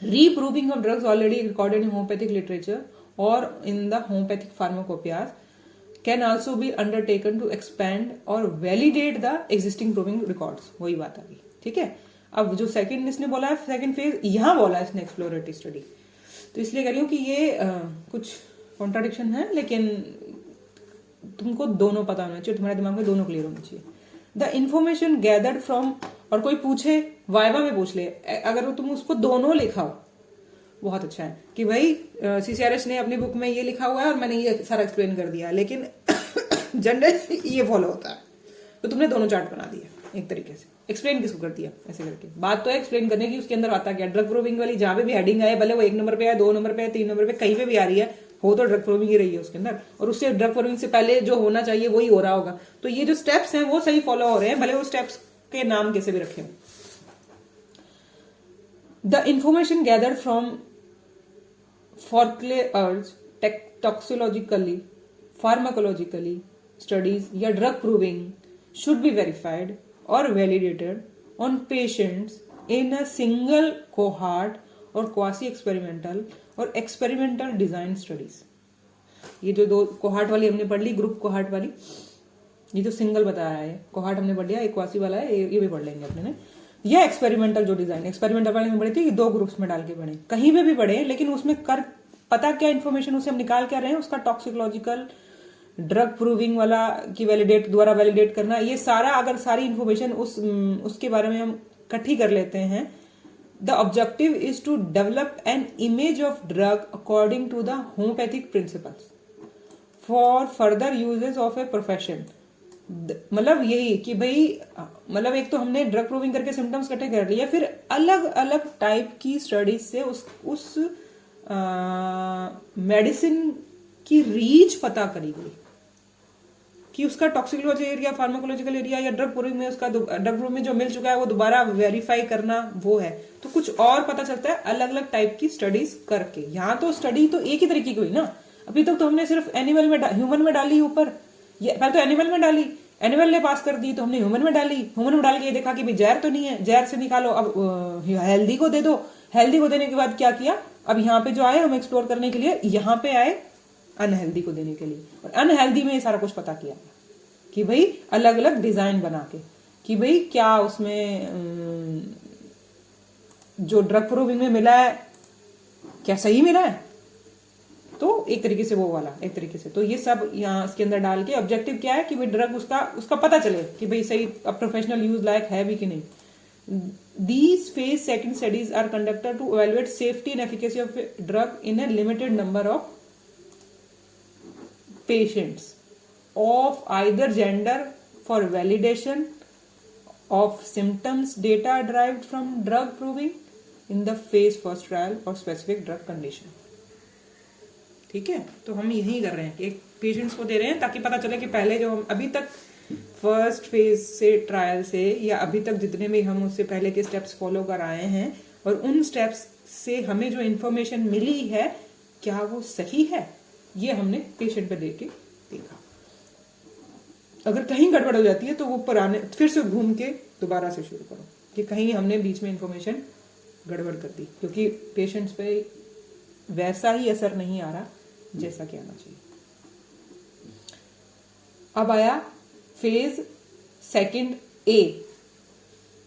Reproving of drugs already recorded in homeopathic literature और in the homoeopathic pharmacopoeias can also be undertaken to expand और validate the existing proving records. वही बात आ गई, ठीक है। अब जो सेकंड इसने बोला है, सेकंड फेज यहाँ बोला है इसने एक्सप्लोरेटरी स्टडी, तो इसलिए कह रही हूँ कि ये कुछ कॉन्ट्राडिक्शन है, लेकिन तुमको दोनों पता होना चाहिए, तुम्हारे दिमाग में दोनों क्लियर होना चाहिए। द इंफॉर्मेशन गैदर्ड फ्रॉम, और कोई पूछे वाइवा में पूछ ले, अगर तुम उसको दोनों लिखाओ बहुत अच्छा है कि भाई CCRH ने अपनी बुक में ये लिखा हुआ है और मैंने ये सारा एक्सप्लेन कर दिया, लेकिन जनरल ये फॉलो होता है, तो तुमने दोनों चार्ट बना दिया एक तरीके से। एक्सप्लेन किसको कर दिया ऐसे करके, बात तो है एक्सप्लेन करने की, उसके अंदर आता क्या, ड्रग प्रूविंग वाली जहां पे भी हेडिंग आए, भले वो 1 नंबर पे है, 2 नंबर पे है, 3 नंबर पे, कहीं पे भी आ रही है, हो तो ड्रग प्रूविंग ही रही है उसके अंदर, और उससे ड्रग प्रूविंग से पहले जो होना चाहिए वही हो रहा होगा। तो ये जो स्टेप्स हैं वो सही फॉलो हो रहे हैं, भले वो स्टेप्स के नाम कैसे भी रखे हो। द इंफॉर्मेशन गैदर्ड फ्रॉम फॉर्कले अर्ज टॉक्सिकोलॉजिकली, फार्माकोलॉजिकली स्टडीज या drug proving should be verified और validated on patients in a single cohort और क्वासी एक्सपेरिमेंटल और एक्सपेरिमेंटल डिजाइन स्टडीज। ये जो 2 कोहार्ट वाली हमने पढ़ ली, ग्रुप कोहार्ट वाली, ये जो सिंगल बताया है कोहार्ट हमने पढ़ लिया, एक क्वासी वाला है, ये भी पढ़ लेंगे अपने ने। यह एक्सपेरिमेंटल जो डिजाइन, एक्सपेरिमेंटल वाले में पढ़ी थी, 2 ग्रुप्स में डाल के पढ़े, कहीं पे भी पढ़े, लेकिन उसमें कर पता क्या इन्फॉर्मेशन उसे हम निकाल क्या रहे हैं, उसका टॉक्सिकोलॉजिकल, ड्रग प्रूविंग वाला की द्वारा वैलिडेट करना, ये सारा अगर सारी इंफॉर्मेशन उसके बारे में हम इकट्ठी कर लेते हैं, the objective is to develop an image of drug according to the homeopathic principles for further uses of a profession. मतलब यही कि भाई, मतलब एक तो हमने ड्रग प्रूविंग करके सिम्टम्स इकट्ठे कर लिया, फिर अलग अलग टाइप की स्टडीज से उस मेडिसिन की रीच पता करी गई कि उसका टॉक्सिकोलॉजी एरिया, फार्माकोलॉजिकल एरिया या ड्रग प्रूविंग में उसका ड्रग प्रूविंग में जो मिल चुका है वो दोबारा वेरीफाई करना वो है। तो कुछ और पता चलता है अलग अलग टाइप की स्टडीज करके। यहाँ तो स्टडी तो एक ही तरीके की हुई ना, अभी तक तो हमने सिर्फ एनिमल में ह्यूमन में डाली ऊपर, पहले तो एनिमल में डाली, एनिमल ने पास कर दी तो हमने ह्यूमन में डाली, ह्यूमन में डाल के ये देखा कि भाई जहर तो नहीं है, जहर से निकालो, अब हेल्दी को दे दो, हेल्दी को देने के बाद क्या किया, अब यहाँ पे जो आए हम एक्सप्लोर करने के लिए, यहाँ पे आए अनहेल्दी को देने के लिए, और अनहेल्दी में ये सारा कुछ पता किया कि भाई अलग अलग डिजाइन बना के कि भाई क्या उसमें जो ड्रग प्रूविंग में मिला है क्या सही मिला है, तो एक तरीके से वो वाला एक तरीके से, तो ये सब यहाँ इसके अंदर डाल के ऑब्जेक्टिव क्या है कि भाई ड्रग उसका पता चले कि भाई सही प्रोफेशनल यूज लायक है भी कि नहीं. These phase second studies are conducted to evaluate safety and efficacy of a drug in a limited number of patients of either gender for validation of symptoms data derived from drug proving in the phase first trial for specific drug condition. ठीक है, तो हम यही कर रहे हैं कि एक पेशेंट्स को दे रहे हैं ताकि पता चले कि पहले जो हम अभी तक फर्स्ट फेज से ट्रायल से या अभी तक जितने भी हम उससे पहले के स्टेप्स फॉलो कर आए हैं और उन स्टेप्स से हमें जो इन्फॉर्मेशन मिली है क्या वो सही है, ये हमने पेशेंट पे देख के देखा. अगर कहीं गड़बड़ हो जाती है तो वो पुराने फिर से घूम के दोबारा से शुरू करो कि कहीं हमने बीच में इन्फॉर्मेशन गड़बड़ कर दी, क्योंकि पेशेंट्स पे वैसा ही असर नहीं आ रहा जैसा कि आना चाहिए. अब आया फेज सेकंड ए,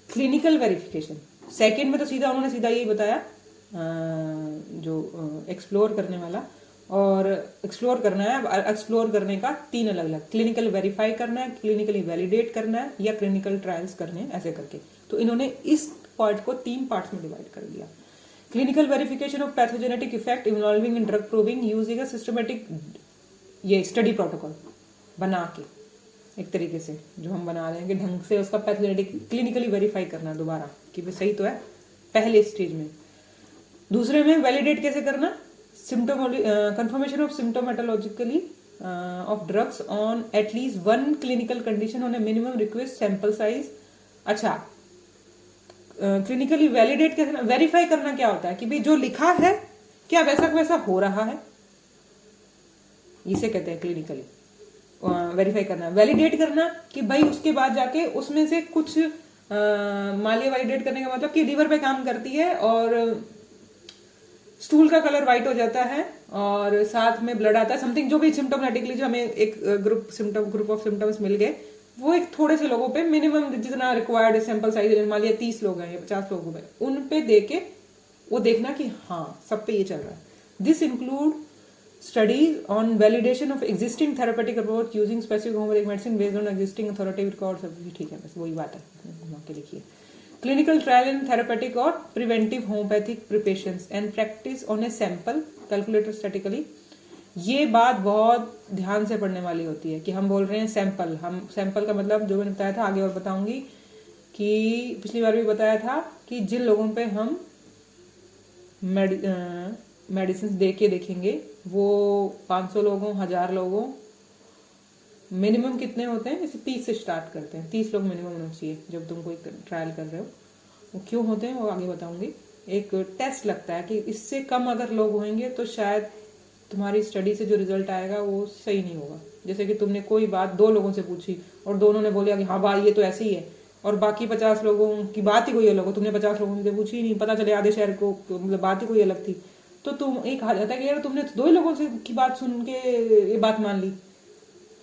क्लिनिकल वेरिफिकेशन. सेकंड में तो उन्होंने सीधा यही बताया जो एक्सप्लोर करने वाला, और एक्सप्लोर करना है. एक्सप्लोर करने का 3 अलग अलग, क्लिनिकल वेरीफाई करना है, क्लिनिकली वैलिडेट करना है या क्लिनिकल ट्रायल्स करने हैं, ऐसे करके. तो इन्होंने इस पार्ट को 3 पार्ट्स में डिवाइड कर दिया. Clinical verification of pathogenetic effect involving in drug proving using a systematic ये स्टडी प्रोटोकॉल बना के, एक तरीके से जो हम बना रहे हैं कि ढंग से उसका पैथोजेनेटिक क्लिनिकली वेरीफाई करना दोबारा कि भाई सही तो है पहले स्टेज में. दूसरे में वैलिडेट कैसे करना, confirmation of symptomatologically of drugs on at least 1 clinical condition on a minimum request sample size. अच्छा, क्लिनिकली वैलिडेट कैसे, वेरीफाई करना क्या होता है कि भाई जो लिखा है क्या वैसा वैसा हो रहा है, इसे कहते हैं क्लिनिकली वेरीफाई करना. वैलिडेट करना कि भाई उसके बाद जाके उसमें से कुछ मालिया वैलिडेट करने का मतलब कि लीवर पे काम करती है और स्टूल का कलर व्हाइट हो जाता है और साथ में ब्लड आता है, समथिंग जो भी सिम्टोमेटिकली जो हमें एक ग्रुप ऑफ सिम्टम्स मिल गए, वो एक थोड़े से लोगों पे मिनिमम जितना रिक्वायर्ड सैंपल साइज मान लिया 30 लोग हैं या 50 लोगों पे, उन पे देके वो देखना कि हाँ सब पे ये चल रहा है. This include studies on validation of existing therapeutic approach using specific homeopathic medicine based on existing authoritative records. ठीक है, बस वही बात है, घुमा के लिखिए. Clinical trial in therapeutic or preventive homeopathic preparations and practice on a sample calculated statically. ये बात बहुत ध्यान से पढ़ने वाली होती है कि हम बोल रहे हैं सैंपल. हम सैंपल का मतलब जो मैंने बताया था आगे और बताऊंगी कि पिछली बार भी बताया था कि जिन लोगों पे हम मेडिसिन दे के देखेंगे वो 500 लोगों 1000 लोगों मिनिमम कितने होते हैं, जैसे 30 से स्टार्ट करते हैं, 30 लोग मिनिमम होना चाहिए जब तुम कोई ट्रायल कर रहे हो. वो क्यों होते हैं वो आगे बताऊंगी. एक टेस्ट लगता है कि इससे कम अगर लोग होंगे तो शायद तुम्हारी स्टडी से जो रिजल्ट आएगा वो सही नहीं होगा. जैसे कि तुमने कोई बात 2 लोगों से पूछी और दोनों ने बोला कि हाँ भाई ये तो ऐसे ही है, और बाकी 50 लोगों की बात ही कोई अलग हो, तुमने 50 लोगों से पूछी ही नहीं, पता चले आधे शहर को मतलब बात ही कोई अलग थी, तो तुम एक आ जाता है कि यार तुमने 2 ही लोगों से की बात सुन के ये बात मान ली.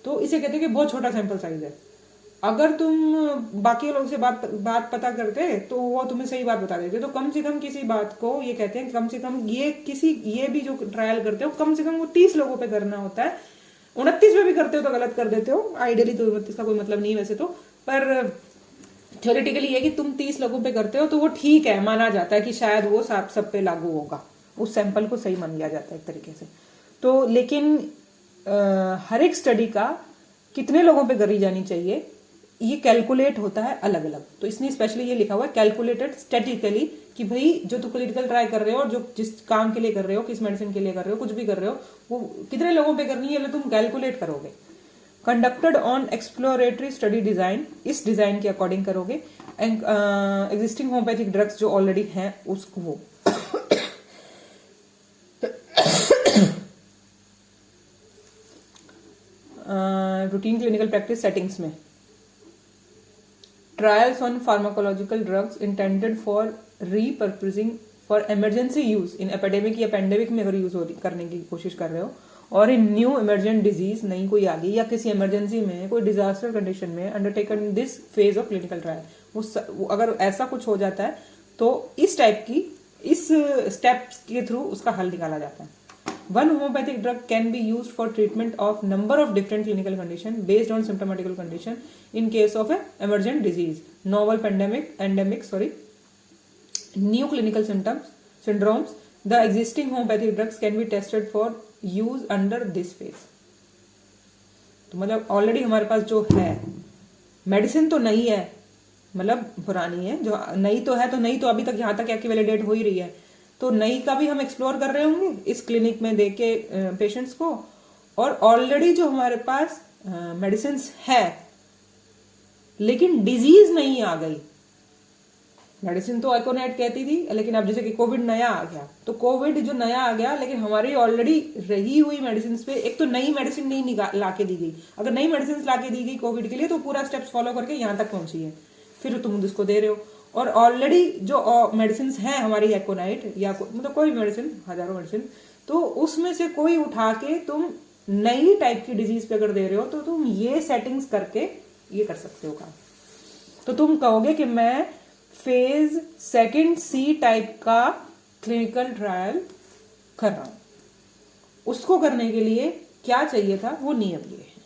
तो इसे कहते हैं कि बहुत छोटा सैंपल साइज है. अगर तुम बाकी लोगों से बात पता करते तो वो तुम्हें सही बात बता देते. तो कम से कम किसी बात को ये कहते हैं कम से कम ये भी जो ट्रायल करते हो कम से कम वो 30 लोगों पे करना होता है. 29 में भी करते हो तो गलत कर देते हो. आइडियली तो 29 का कोई मतलब नहीं वैसे तो, पर थ्योरेटिकली ये कि तुम 30 लोगों पे करते हो तो वो ठीक है, माना जाता है कि शायद वो सब पे लागू होगा, उस सैंपल को सही मान लिया जाता है एक तरीके से. तो लेकिन हर एक स्टडी का कितने लोगों पे करी जानी चाहिए ये कैलकुलेट होता है अलग अलग. तो इसने स्पेशली ये लिखा हुआ है कैलकुलेटेड स्टैटिकली कि भाई जो तुम क्लिनिकल ट्राई कर रहे हो और जो जिस काम के लिए कर रहे हो, किस मेडिसिन के लिए कर रहे हो, कुछ भी कर रहे हो, वो कितने लोगों पे करनी है तुम कैलकुलेट करोगे. Conducted on exploratory study design, इस डिजाइन के अकॉर्डिंग करोगे. एग्जिस्टिंग होम्योपैथिक ड्रग्स जो ऑलरेडी हैं उसको वो रूटीन क्लिनिकल प्रैक्टिस सेटिंग्स में trials on pharmacological drugs intended for repurposing for emergency use in epidemic या पेंडेमिक में अगर यूज करने की कोशिश कर रहे हो, और इन न्यू इमरजेंट डिजीज नई कोई आ गई या किसी इमरजेंसी में कोई डिजास्टर कंडीशन में undertaken this phase of clinical trial, वो अगर ऐसा कुछ हो जाता है तो इस टाइप की इस स्टेप्स के थ्रू उसका हल निकाला जाता है. One homeopathic drug can be used for treatment of number of different clinical condition based on symptomatical condition in case of a emergent disease, novel endemic, new clinical syndromes. The existing homeopathic drugs can be tested for use under this phase. तो मतलब already हमारे पास जो है medicine तो नहीं है, मतलब पुरानी है, जो नई तो है, तो नई तो अभी तक यहाँ तक वैलिडेट हो ही रही है, तो नई का भी हम एक्सप्लोर कर रहे होंगे इस क्लिनिक में देख के पेशेंट्स को. और ऑलरेडी जो हमारे पास मेडिसिन है लेकिन डिजीज नहीं आ गई. मेडिसिन तो एकोनाइट कहती थी, लेकिन अब जैसे कि कोविड नया आ गया, तो कोविड जो नया आ गया लेकिन हमारी ऑलरेडी रही हुई मेडिसिन पे एक तो नई मेडिसिन नहीं लाके दी गई. अगर नई मेडिसिन लाके दी गई कोविड के लिए तो पूरा स्टेप्स फॉलो करके यहाँ तक पहुंची है, फिर तुम उसको दे रहे हो. और ऑलरेडी जो मेडिसिन हैं हमारी एकोनाइट या मतलब कोई मेडिसिन, हजारों मेडिसिन, तो उसमें से कोई उठा के तुम नई टाइप की डिजीज पे अगर दे रहे हो तो तुम ये सेटिंग्स करके ये कर सकते हो काम. तो तुम कहोगे कि मैं फेज 2C टाइप का क्लिनिकल ट्रायल कर रहा हूं. उसको करने के लिए क्या चाहिए था, वो नियम ये है.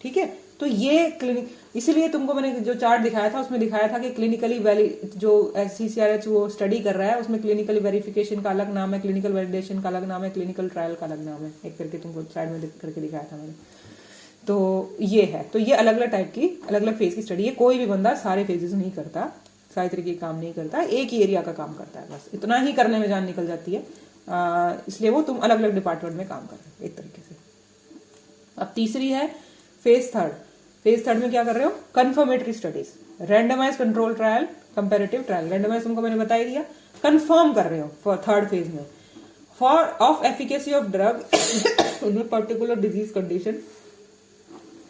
ठीक है, तो ये क्लिनिक, इसीलिए तुमको मैंने जो चार्ट दिखाया था उसमें दिखाया था कि क्लिनिकली जो CCRH वो स्टडी कर रहा है उसमें क्लिनिकली वेरिफिकेशन का अलग नाम है, क्लिनिकल वैलिडेशन का अलग नाम है, क्लिनिकल ट्रायल का अलग नाम है, एक करके तुमको साइड में करके दिखाया था मैंने. तो ये है, तो ये अलग अलग टाइप की अलग अलग फेज की स्टडी है. कोई भी बंदा सारे फेजेस नहीं करता, सारे तरीके के काम नहीं करता, एक ही एरिया का काम करता है, बस इतना ही करने में जान निकल जाती है. इसलिए वो तुम अलग अलग डिपार्टमेंट में काम कर रहे हो एक तरीके से. अब तीसरी है फेज थर्ड. फेज थर्ड में क्या कर रहे हो, confirmatory studies, randomise control trial, comparative trial. Randomise तुमको मैंने बता ही दिया, कंफर्म कर रहे हो फॉर थर्ड फेज में for of efficacy of drug in particular disease condition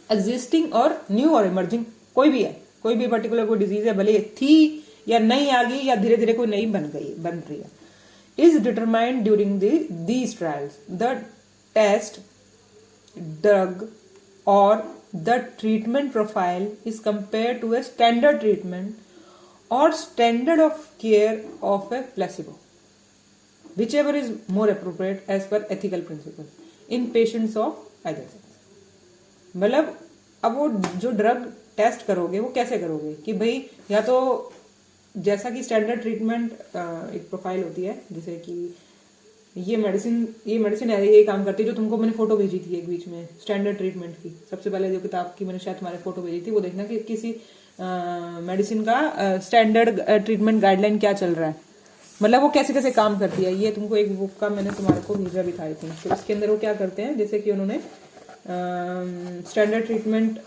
existing और न्यू और इमर्जिंग. कोई भी है, कोई भी पर्टिकुलर कोई डिजीज है, भले थी या नई आ गई या धीरे धीरे कोई नई बन रही है, is determined during these trials. The test drug or the treatment profile is compared to a standard treatment or standard of care of a placebo, whichever is more appropriate as per ethical principle in patients of either sex. मतलब अब वो जो drug test करोगे वो कैसे करोगे कि भाई या तो जैसा कि स्टैंडर्ड ट्रीटमेंट एक प्रोफाइल होती है, जैसे कि ये मेडिसिन है, ये काम करती है, जो तुमको मैंने फोटो भेजी थी एक बीच में स्टैंडर्ड ट्रीटमेंट की. सबसे पहले जो किताब की मैंने शायद तुम्हारे फोटो भेजी थी वो देखना कि किसी मेडिसिन का स्टैंडर्ड ट्रीटमेंट गाइडलाइन क्या चल रहा है, मतलब वो कैसे कैसे काम करती है. ये तुमको एक बुक का मैंने तुम्हारे को भेजा भी था, तो इसके अंदर वो क्या करते हैं, जैसे कि उन्होंने स्टैंडर्ड ट्रीटमेंट,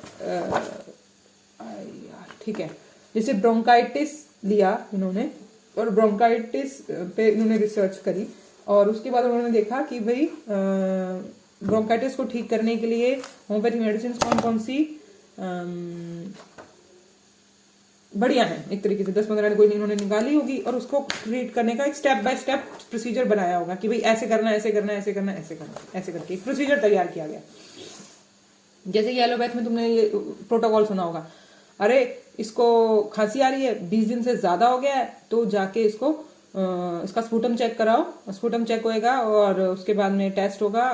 ठीक है, जैसे ब्रोंकाइटिस लिया इन्होंने और ब्रोंकाइटिस पे इन्होंने रिसर्च करी और उसके बाद उन्होंने देखा कि भाई ब्रोंकाइटिस को ठीक करने के लिए होम्योपैथी मेडिसिन कौन कौन सी बढ़िया है, एक तरीके से 10-15 कोई इन्होंने निकाली होगी और उसको ट्रीट करने का एक स्टेप बाय स्टेप प्रोसीजर बनाया होगा कि भाई ऐसे करना, ऐसे करना, ऐसे करना, ऐसे करना, ऐसे करके एक प्रोसीजर तैयार किया गया. जैसे कि एलोपैथ में तुमने ये प्रोटोकॉल सुना होगा, अरे इसको खांसी आ रही है, 20 दिन से ज्यादा हो गया है, तो जाके इसका स्पूटम चेक कराओ. स्पूटम चेक होएगा और उसके बाद में टेस्ट होगा,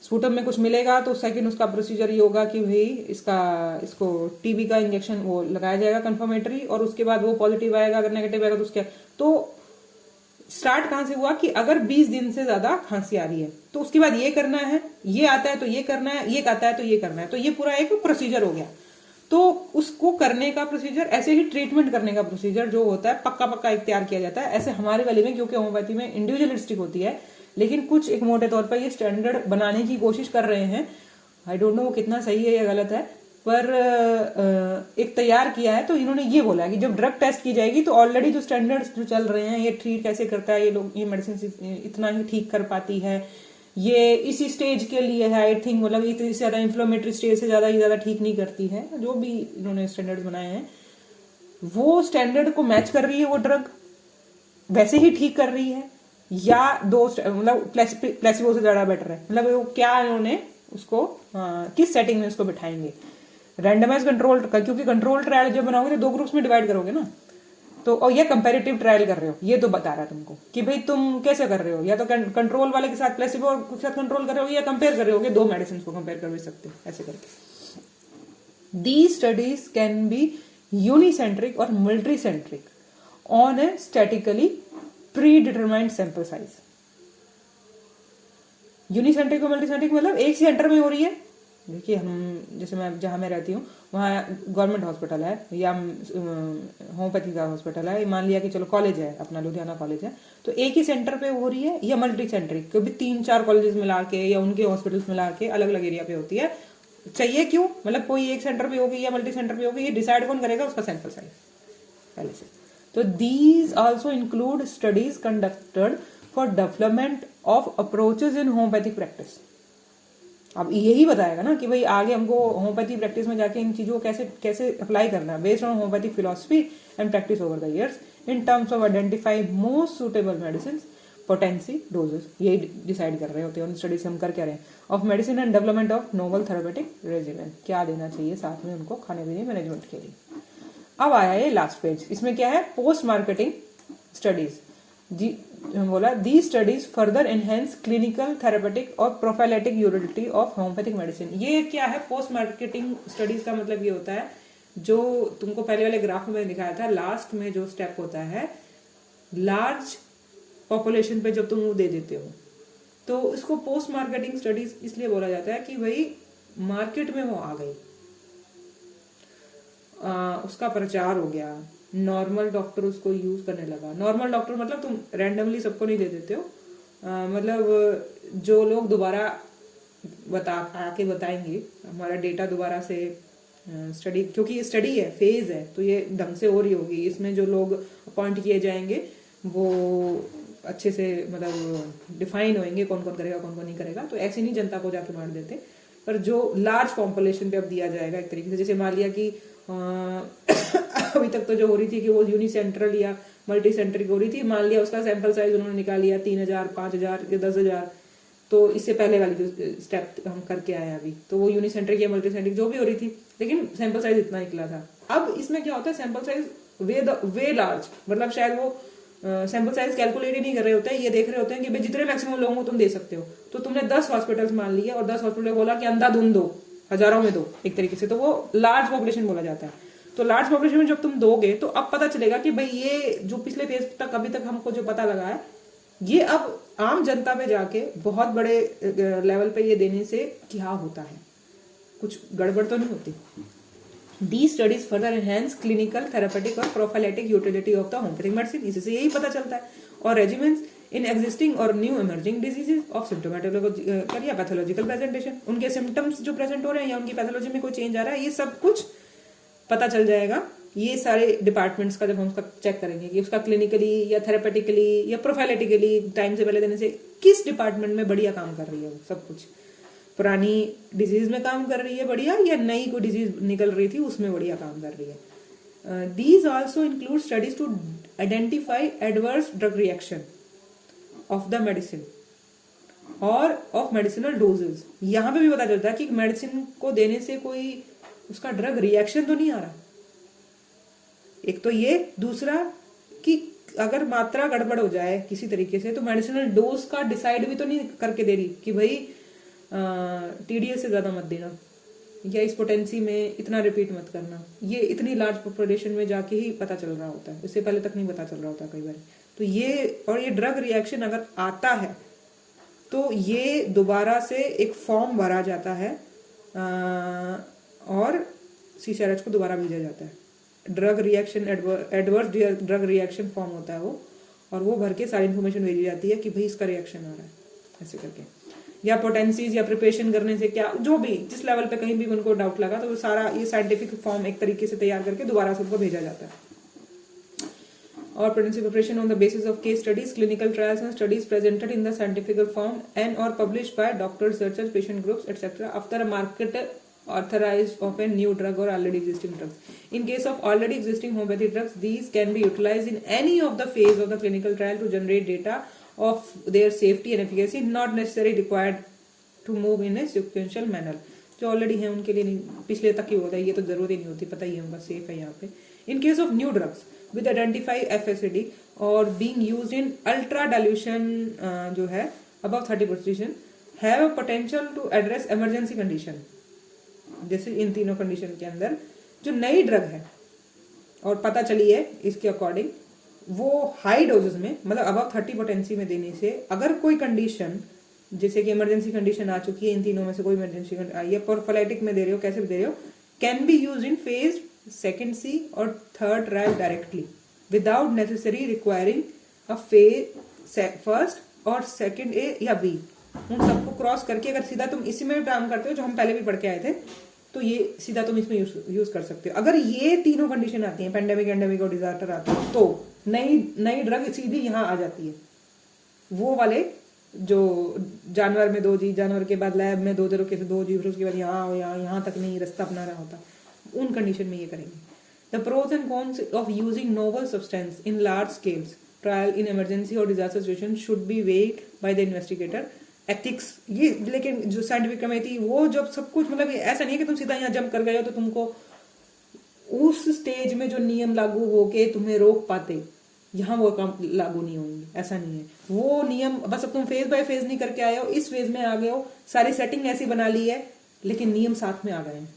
स्पूटम में कुछ मिलेगा तो सेकंड उसका प्रोसीजर ये होगा कि भाई इसको टीबी का इंजेक्शन वो लगाया जाएगा कंफर्मेटरी, और उसके बाद वो पॉजिटिव आएगा, अगर नेगेटिव आएगा तो उसके तो स्टार्ट कहां से हुआ कि अगर 20 दिन से ज्यादा खांसी आ रही है तो उसके बाद ये करना है, ये आता है तो ये करना है, ये आता है तो ये करना है, तो ये पूरा एक प्रोसीजर हो गया. तो उसको करने का प्रोसीजर, ऐसे ही ट्रीटमेंट करने का प्रोसीजर जो होता है पक्का पक्का एक तैयार किया जाता है. ऐसे हमारे वाले में, क्योंकि होम्योपैथी में इंडिविजुअलिस्टिक होती है, लेकिन कुछ एक मोटे तौर पर ये स्टैंडर्ड बनाने की कोशिश कर रहे हैं. आई डोंट नो वो कितना सही है या गलत है, पर एक तैयार किया है. तो इन्होंने ये बोला कि जब ड्रग टेस्ट की जाएगी तो ऑलरेडी जो स्टैंडर्ड्स जो चल रहे हैं, ये ट्रीट कैसे करता है, ये मेडिसिन इतना ही ठीक कर पाती है, ये इसी स्टेज के लिए है, आई थिंक, मतलब इतनी ज्यादा इन्फ्लेमेटरी स्टेज से ज्यादा ठीक नहीं करती है. जो भी इन्होंने स्टैंडर्ड्स बनाए हैं वो स्टैंडर्ड को मैच कर रही है वो ड्रग, वैसे ही ठीक कर रही है या दो मतलब प्लेसिबो से ज्यादा बेटर है, मतलब वो क्या इन्होंने उसको किस सेटिंग में उसको बिठाएंगे। रैंडमाइज कंट्रोल, क्योंकि कंट्रोल ट्रायल जब बनाओगे तो दो ग्रुप्स में डिवाइड करोगे ना, तो और ये कंपैरेटिव ट्रायल कर रहे हो, ये तो बता रहा है तुमको कि भाई तुम कैसे कर रहे हो, या तो कंट्रोल वाले के साथ प्लेसिबो के साथ कंट्रोल कर रहे हो, या कंपेयर कर रहे हो, दो मेडिसिन को कंपेयर कर भी सकते हो ऐसे करके। These studies can be unicentric और multicentric on a statically predetermined sample size. Unicentric और मल्टीसेंट्रिक मतलब एक ही सेंटर में हो रही है। देखिए हम जैसे मैं जहां मैं रहती हूँ वहाँ गवर्नमेंट हॉस्पिटल है या होम्योपैथी का हॉस्पिटल है, मान लिया कि चलो कॉलेज है अपना लुधियाना कॉलेज है, तो एक ही सेंटर पे हो रही है, या मल्टी सेंट्रिक कभी 3-4 कॉलेजेस मिला के या उनके हॉस्पिटल्स मिला के अलग अलग एरिया पे होती है। चाहिए क्यों, मतलब कोई एक सेंटर पे होगी या मल्टी सेंटर पे होगी, ये डिसाइड कौन करेगा, उसका सैंपल साइज पहले से। तो these also include studies conducted for development of approaches in homeopathic practice. अब यही बताएगा ना कि भाई आगे हमको होम्योपैथी प्रैक्टिस में जाके इन चीजों को कैसे कैसे अप्लाई करना है, based on homeopathic philosophy and practice over the years in terms of identify most suitable medicine, potency, doses, यही डिसाइड कर रहे होते हैं उन स्टडी से हम कर क्या रहे हैं, of medicine and development of novel therapeutic regimen, क्या देना चाहिए साथ में उनको खाने पीने मैनेजमेंट के लिए। अब आया ये लास्ट पेज, इसमें क्या है, पोस्ट मार्केटिंग स्टडीज। जी बोला the studies further enhance clinical therapeutic और prophylactic utility of homoeopathic medicine. ये क्या है पोस्ट मार्केटिंग स्टडीज का मतलब ये होता है, जो तुमको पहले वाले ग्राफ में दिखाया था, लास्ट में जो स्टेप होता है लार्ज पॉपुलेशन पे जब तुम वो दे देते हो, तो इसको पोस्ट मार्केटिंग स्टडीज इसलिए बोला जाता है कि भाई मार्केट में वो आ गई, उसका प्रचार हो गया, नॉर्मल डॉक्टर उसको यूज करने लगा। नॉर्मल डॉक्टर मतलब तुम रैंडमली सबको नहीं दे देते हो, मतलब जो लोग दोबारा आके बताएंगे, हमारा डेटा दोबारा से स्टडी, क्योंकि ये स्टडी है, फेज है, तो ये ढंग से हो रही होगी, इसमें जो लोग अपॉइंट किए जाएंगे वो अच्छे से मतलब डिफाइन होंगे कौन कौन करेगा कौन कौन नहीं करेगा, तो ऐसे नहीं जनता को जाके मार देते। पर जो लार्ज पॉपुलेशन पे अब दिया जाएगा एक तरीके से, जैसे मान लिया कि अभी तक तो जो हो रही थी कि वो यूनिसेंट्रल या मल्टी सेंट्रिक हो रही थी, मान लिया उसका सैंपल साइज उन्होंने निकाल लिया 3000, 5000 या 10,000, तो इससे पहले वाली जो स्टेप हम करके आए अभी, तो वो यूनिसेंट्रिक या मल्टी सेंट्रिक जो भी हो रही थी, लेकिन सैंपल साइज इतना निकला था। अब इसमें क्या होता है, सैंपल साइज वे लार्ज, मतलब शायद वो सैंपल साइज कैलकुलेट ही नहीं कर रहे होते हैं, ये देख रहे होते हैं कि भाई जितने मैक्सिमम लोगों को तुम दे सकते हो, तो तुमने 10 हॉस्पिटल्स मान लिए और 10 हॉस्पिटल बोला कि अंधाधुंध दो, हजारों में दो एक तरीके से, तो वो लार्ज पॉपुलेशन बोला जाता है। तो लार्ज पॉपुलेशन में जब तुम दोगे तो अब पता चलेगा कि भाई ये जो पिछले फेज तक अभी तक हमको जो पता लगा है, ये अब आम जनता पे जाके बहुत बड़े लेवल पे ये देने से क्या होता है, कुछ गड़बड़ तो नहीं होती। These studies further enhance clinical, therapeutic और prophylactic utility of the homeopathic medicine, इससे यही पता चलता है। और regimens in existing और new emerging diseases of symptomatological या pathological presentation, उनके symptoms जो present हो रहे हैं या उनकी पैथोलॉजी में कोई चेंज आ रहा है, ये सब कुछ पता चल जाएगा। ये सारे डिपार्टमेंट्स का जब हम उसका चेक करेंगे कि उसका क्लिनिकली या थेरेपेटिकली या प्रोफाइलेटिकली टाइम से पहले देने से किस डिपार्टमेंट में बढ़िया काम कर रही है, वो सब कुछ पुरानी डिजीज में काम कर रही है बढ़िया, या नई कोई डिजीज निकल रही थी उसमें बढ़िया काम कर रही है। These also include studies to identify adverse drug reaction of the medicine और ऑफ मेडिसिनल डोजेज। यहाँ पे भी पता चलता है कि मेडिसिन को देने से कोई उसका ड्रग रिएक्शन तो नहीं आ रहा, एक तो ये, दूसरा कि अगर मात्रा गड़बड़ हो जाए किसी तरीके से तो मेडिसिनल डोज का डिसाइड भी तो नहीं करके दे रही कि भाई TDS से ज्यादा मत देना, या इस पोटेंसी में इतना रिपीट मत करना। ये इतनी लार्ज पॉपुलेशन में जाके ही पता चल रहा होता है, इससे पहले तक नहीं पता चल रहा होता कई बार। तो ये और ये ड्रग रिएक्शन अगर आता है तो ये दोबारा से एक फॉर्म भरा जाता है और CCRH को दोबारा भेजा जाता है। Drug reaction adverse drug reaction form होता है वो, और वो भर के सारी इन्फॉर्मेशन भेजी जाती है कि भाई इसका रिएक्शन आ रहा है ऐसे करके, या पोटेंसीज या प्रिपरेशन करने से क्या, जो भी जिस लेवल पे कहीं भी उनको डाउट लगा तो वो सारा ये साइंटिफिक फॉर्म एक तरीके से तैयार करके दोबारा से उनको भेजा जाता है। और potency preparation on the basis of case studies, clinical trials and studies presented in the scientific form and और published by doctors, researchers, patient groups etcetera after market authorized of a new drug or already existing drugs. In case of already existing homeopathy drugs, these can be utilized in any of the phase of the clinical trial to generate data of their safety and efficacy, not necessarily required to move in a sequential manner. जो already है उनके लिए नहीं, पिछले तक ही होता है, ये तो जरूरत ही नहीं होती, पता ही है उनका सेफ है यहाँ पे. In case of new drugs with identify FSAD और being used in ultra dilution जो है above 30% have a potential to address emergency condition. जैसे इन तीनों कंडीशन के अंदर जो नई ड्रग है और पता चली है इसके अकॉर्डिंग, वो हाई डोजेस में मतलब अबव 30 पोटेंसी में देने से अगर कोई कंडीशन जैसे कि इमरजेंसी कंडीशन आ चुकी है, इन तीनों में से कोई इमरजेंसी आई है, प्रोफाइलेटिक में दे रहे हो, कैसे भी दे रहे हो, can be use in phase second C और third trial directly without necessary requiring a phase first और सेकेंड A या B. उन सबको क्रॉस करके अगर सीधा तुम इसी में काम करते हो जो हम पहले भी पढ़ के आए थे, तो ये सीधा तुम इसमें यूज कर सकते हो. अगर ये तीनों कंडीशन आती हैं, पेंडेमिक एंडेमिक और डिजास्टर आता है, तो नई ड्रग सीधी यहाँ आ जाती है. वो वाले जो जानवर में 2G, जानवर के बाद लैब में 2 तरीके से 2G, फिर उसके बाद यहाँ तक नहीं रास्ता अपना रहा होता, उन कंडीशन में ये करेंगे. The pros and cons of using novel substance in large scales trial in emergency और disaster situation should be weighed by the investigator. Ethics ये, लेकिन जो साइंटिफिक कमेटी वो जब सब कुछ मतलब ऐसा नहीं है कि तुम सीधा यहाँ जंप कर गए हो तो तुमको उस स्टेज में जो नियम लागू होके तुम्हें रोक पाते, यहाँ वो काम लागू नहीं होंगे, ऐसा नहीं है. वो नियम बस अब तुम फेज बाय फेज नहीं करके आए हो, इस फेज में आ गए हो, सारी सेटिंग ऐसी बना ली है, लेकिन नियम साथ में आ गए हैं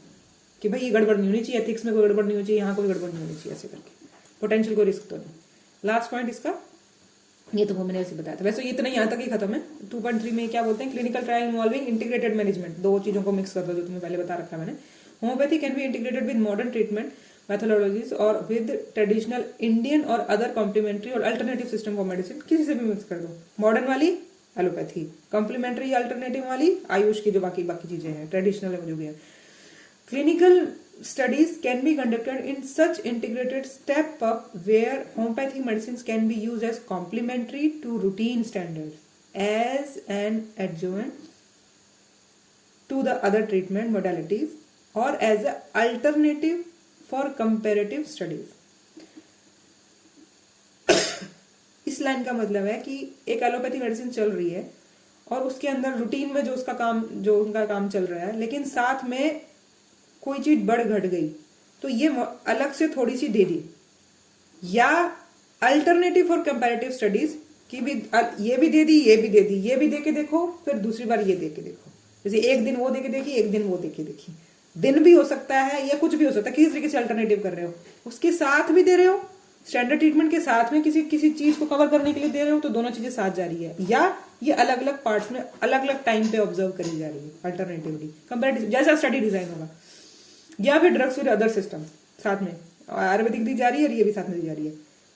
कि भाई ये गड़बड़ नहीं होनी चाहिए, एथिक्स में कोई गड़बड़ नहीं होनी चाहिए, यहाँ कोई गड़बड़ नहीं होनी चाहिए, ऐसे करके पोटेंशियल को रिस्क तो नहीं. लास्ट पॉइंट इसका ये तो वो मैंने ऐसे बताया था. वैसे ये इतना यहाँ तक ही खत्म है. 2.3 में क्या बोलते हैं, clinical trial involving integrated management. दो चीजों को मिक्स कर दो जो तुम्हें पहले बता रखा है मैंने. Homeopathy can be integrated with modern treatment methodologies और विद ट्रेडिशनल इंडियन और अदर कॉम्प्लीमेंट्री और अल्टरनेटिव सिस्टम ऑफ मेडिसिन. किसी से भी मिक्स कर दो. मॉडर्न वाली एलोपैथी, कॉम्प्लीमेंट्री अल्टरनेटिव वाली आयुष की जो बाकी चीजें हैं, ट्रेडिशनल जो भी है. Clinical studies can be conducted in such integrated step up where homeopathic medicines can be used as complementary to routine standards, as an adjuvant to the other treatment modalities, or as an alternative for comparative studies. इस line का मतलब है कि एक allopathy medicine चल रही है और उसके अंदर रूटीन में जो उनका काम चल रहा है, लेकिन साथ में कोई चीज बढ़ घट गई तो ये अलग से थोड़ी सी दे दी, या अल्टरनेटिव फॉर कंपैरेटिव स्टडीज की भी ये भी दे दी, ये भी दे दी, ये भी दे के देखो, फिर दूसरी बार ये दे के देखो. जैसे एक दिन वो दे के देखी, एक दिन वो दे के देखी. दिन भी हो सकता है या कुछ भी हो सकता है, किसी तरीके से अल्टरनेटिव कर रहे हो, उसके साथ भी दे रहे हो, स्टैंडर्ड ट्रीटमेंट के साथ में किसी चीज को कवर करने के लिए दे रहे हो, तो दोनों चीजें साथ जा रही है, या ये अलग अलग पार्ट्स में अलग अलग टाइम पे ऑब्जर्व करी जा रही है अल्टरनेटिवली कंपैरेटिव, जैसा स्टडी डिजाइन होगा. या फिर ड्रग्स विद अदर सिस्टम साथ में आयुर्वेदिक दी जा रही है और ये भी साथ में दी जा रही है.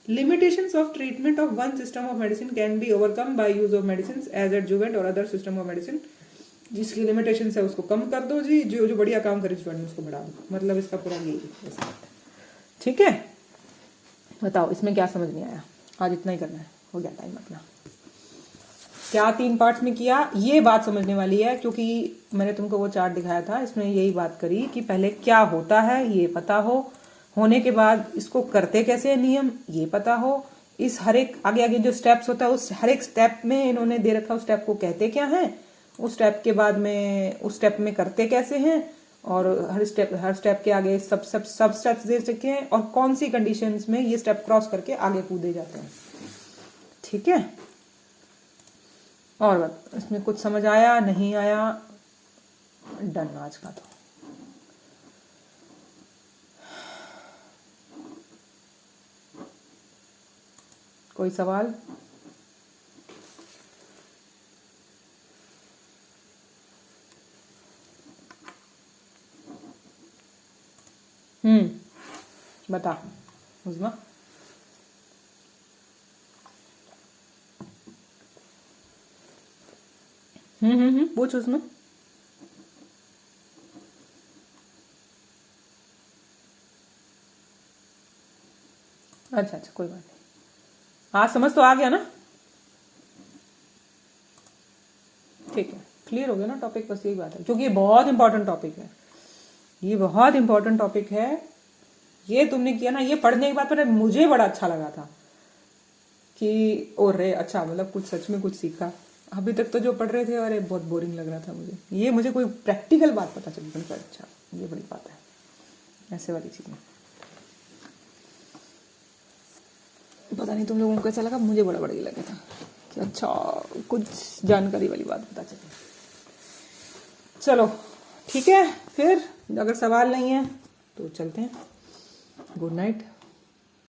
Limitations of treatment of one system of medicine can be overcome by use of medicine as adjuvant और अदर सिस्टम ऑफ मेडिसिन. जिसकी लिमिटेशन है उसको कम कर दो जी, जो बढ़िया काम करे उसको बढ़ा दो. मतलब इसका पूरा यही है. ठीक है, बताओ इसमें क्या समझ नहीं आया. आज इतना ही करना है, हो गया टाइम अपना. क्या 3 पार्ट्स में किया, ये बात समझने वाली है, क्योंकि मैंने तुमको वो चार्ट दिखाया था, इसमें यही बात करी कि पहले क्या होता है ये पता हो, होने के बाद इसको करते कैसे है नियम ये पता हो, इस हर एक आगे जो स्टेप्स होता है उस हर एक स्टेप में इन्होंने दे रखा, उस स्टेप को कहते क्या है, उस स्टेप के बाद में उस स्टेप में करते कैसे हैं, और हर स्टेप के आगे सब स्टेप्स दे सके हैं, और कौन सी कंडीशंस में ये स्टेप क्रॉस करके आगे कूदे जाते हैं. ठीक है, और इसमें कुछ समझ आया नहीं आया, डन आज का. तो कोई सवाल? बता उस्मा. पूछ उसमें. अच्छा कोई बात नहीं, आज समझ तो आ गया ना. ठीक है, क्लियर हो गया ना टॉपिक. बस यही बात है, क्योंकि ये बहुत इंपॉर्टेंट टॉपिक है. ये बहुत इंपॉर्टेंट टॉपिक है। ये तुमने किया ना, ये पढ़ने के बाद पर मुझे बड़ा अच्छा लगा था कि ओ रे अच्छा, मतलब कुछ सच में कुछ सीखा। अभी तक तो जो पढ़ रहे थे अरे बहुत बोरिंग लग रहा था मुझे, ये मुझे कोई प्रैक्टिकल बात पता चली। मैंने कहा अच्छा ये बड़ी बात है, ऐसे वाली चीज़ें। पता नहीं तुम लोगों को कैसा लगा, मुझे बड़ा बढ़िया लगा था कि अच्छा कुछ जानकारी वाली बात पता चली। चलो ठीक है, फिर अगर सवाल नहीं है तो चलते हैं। Good night.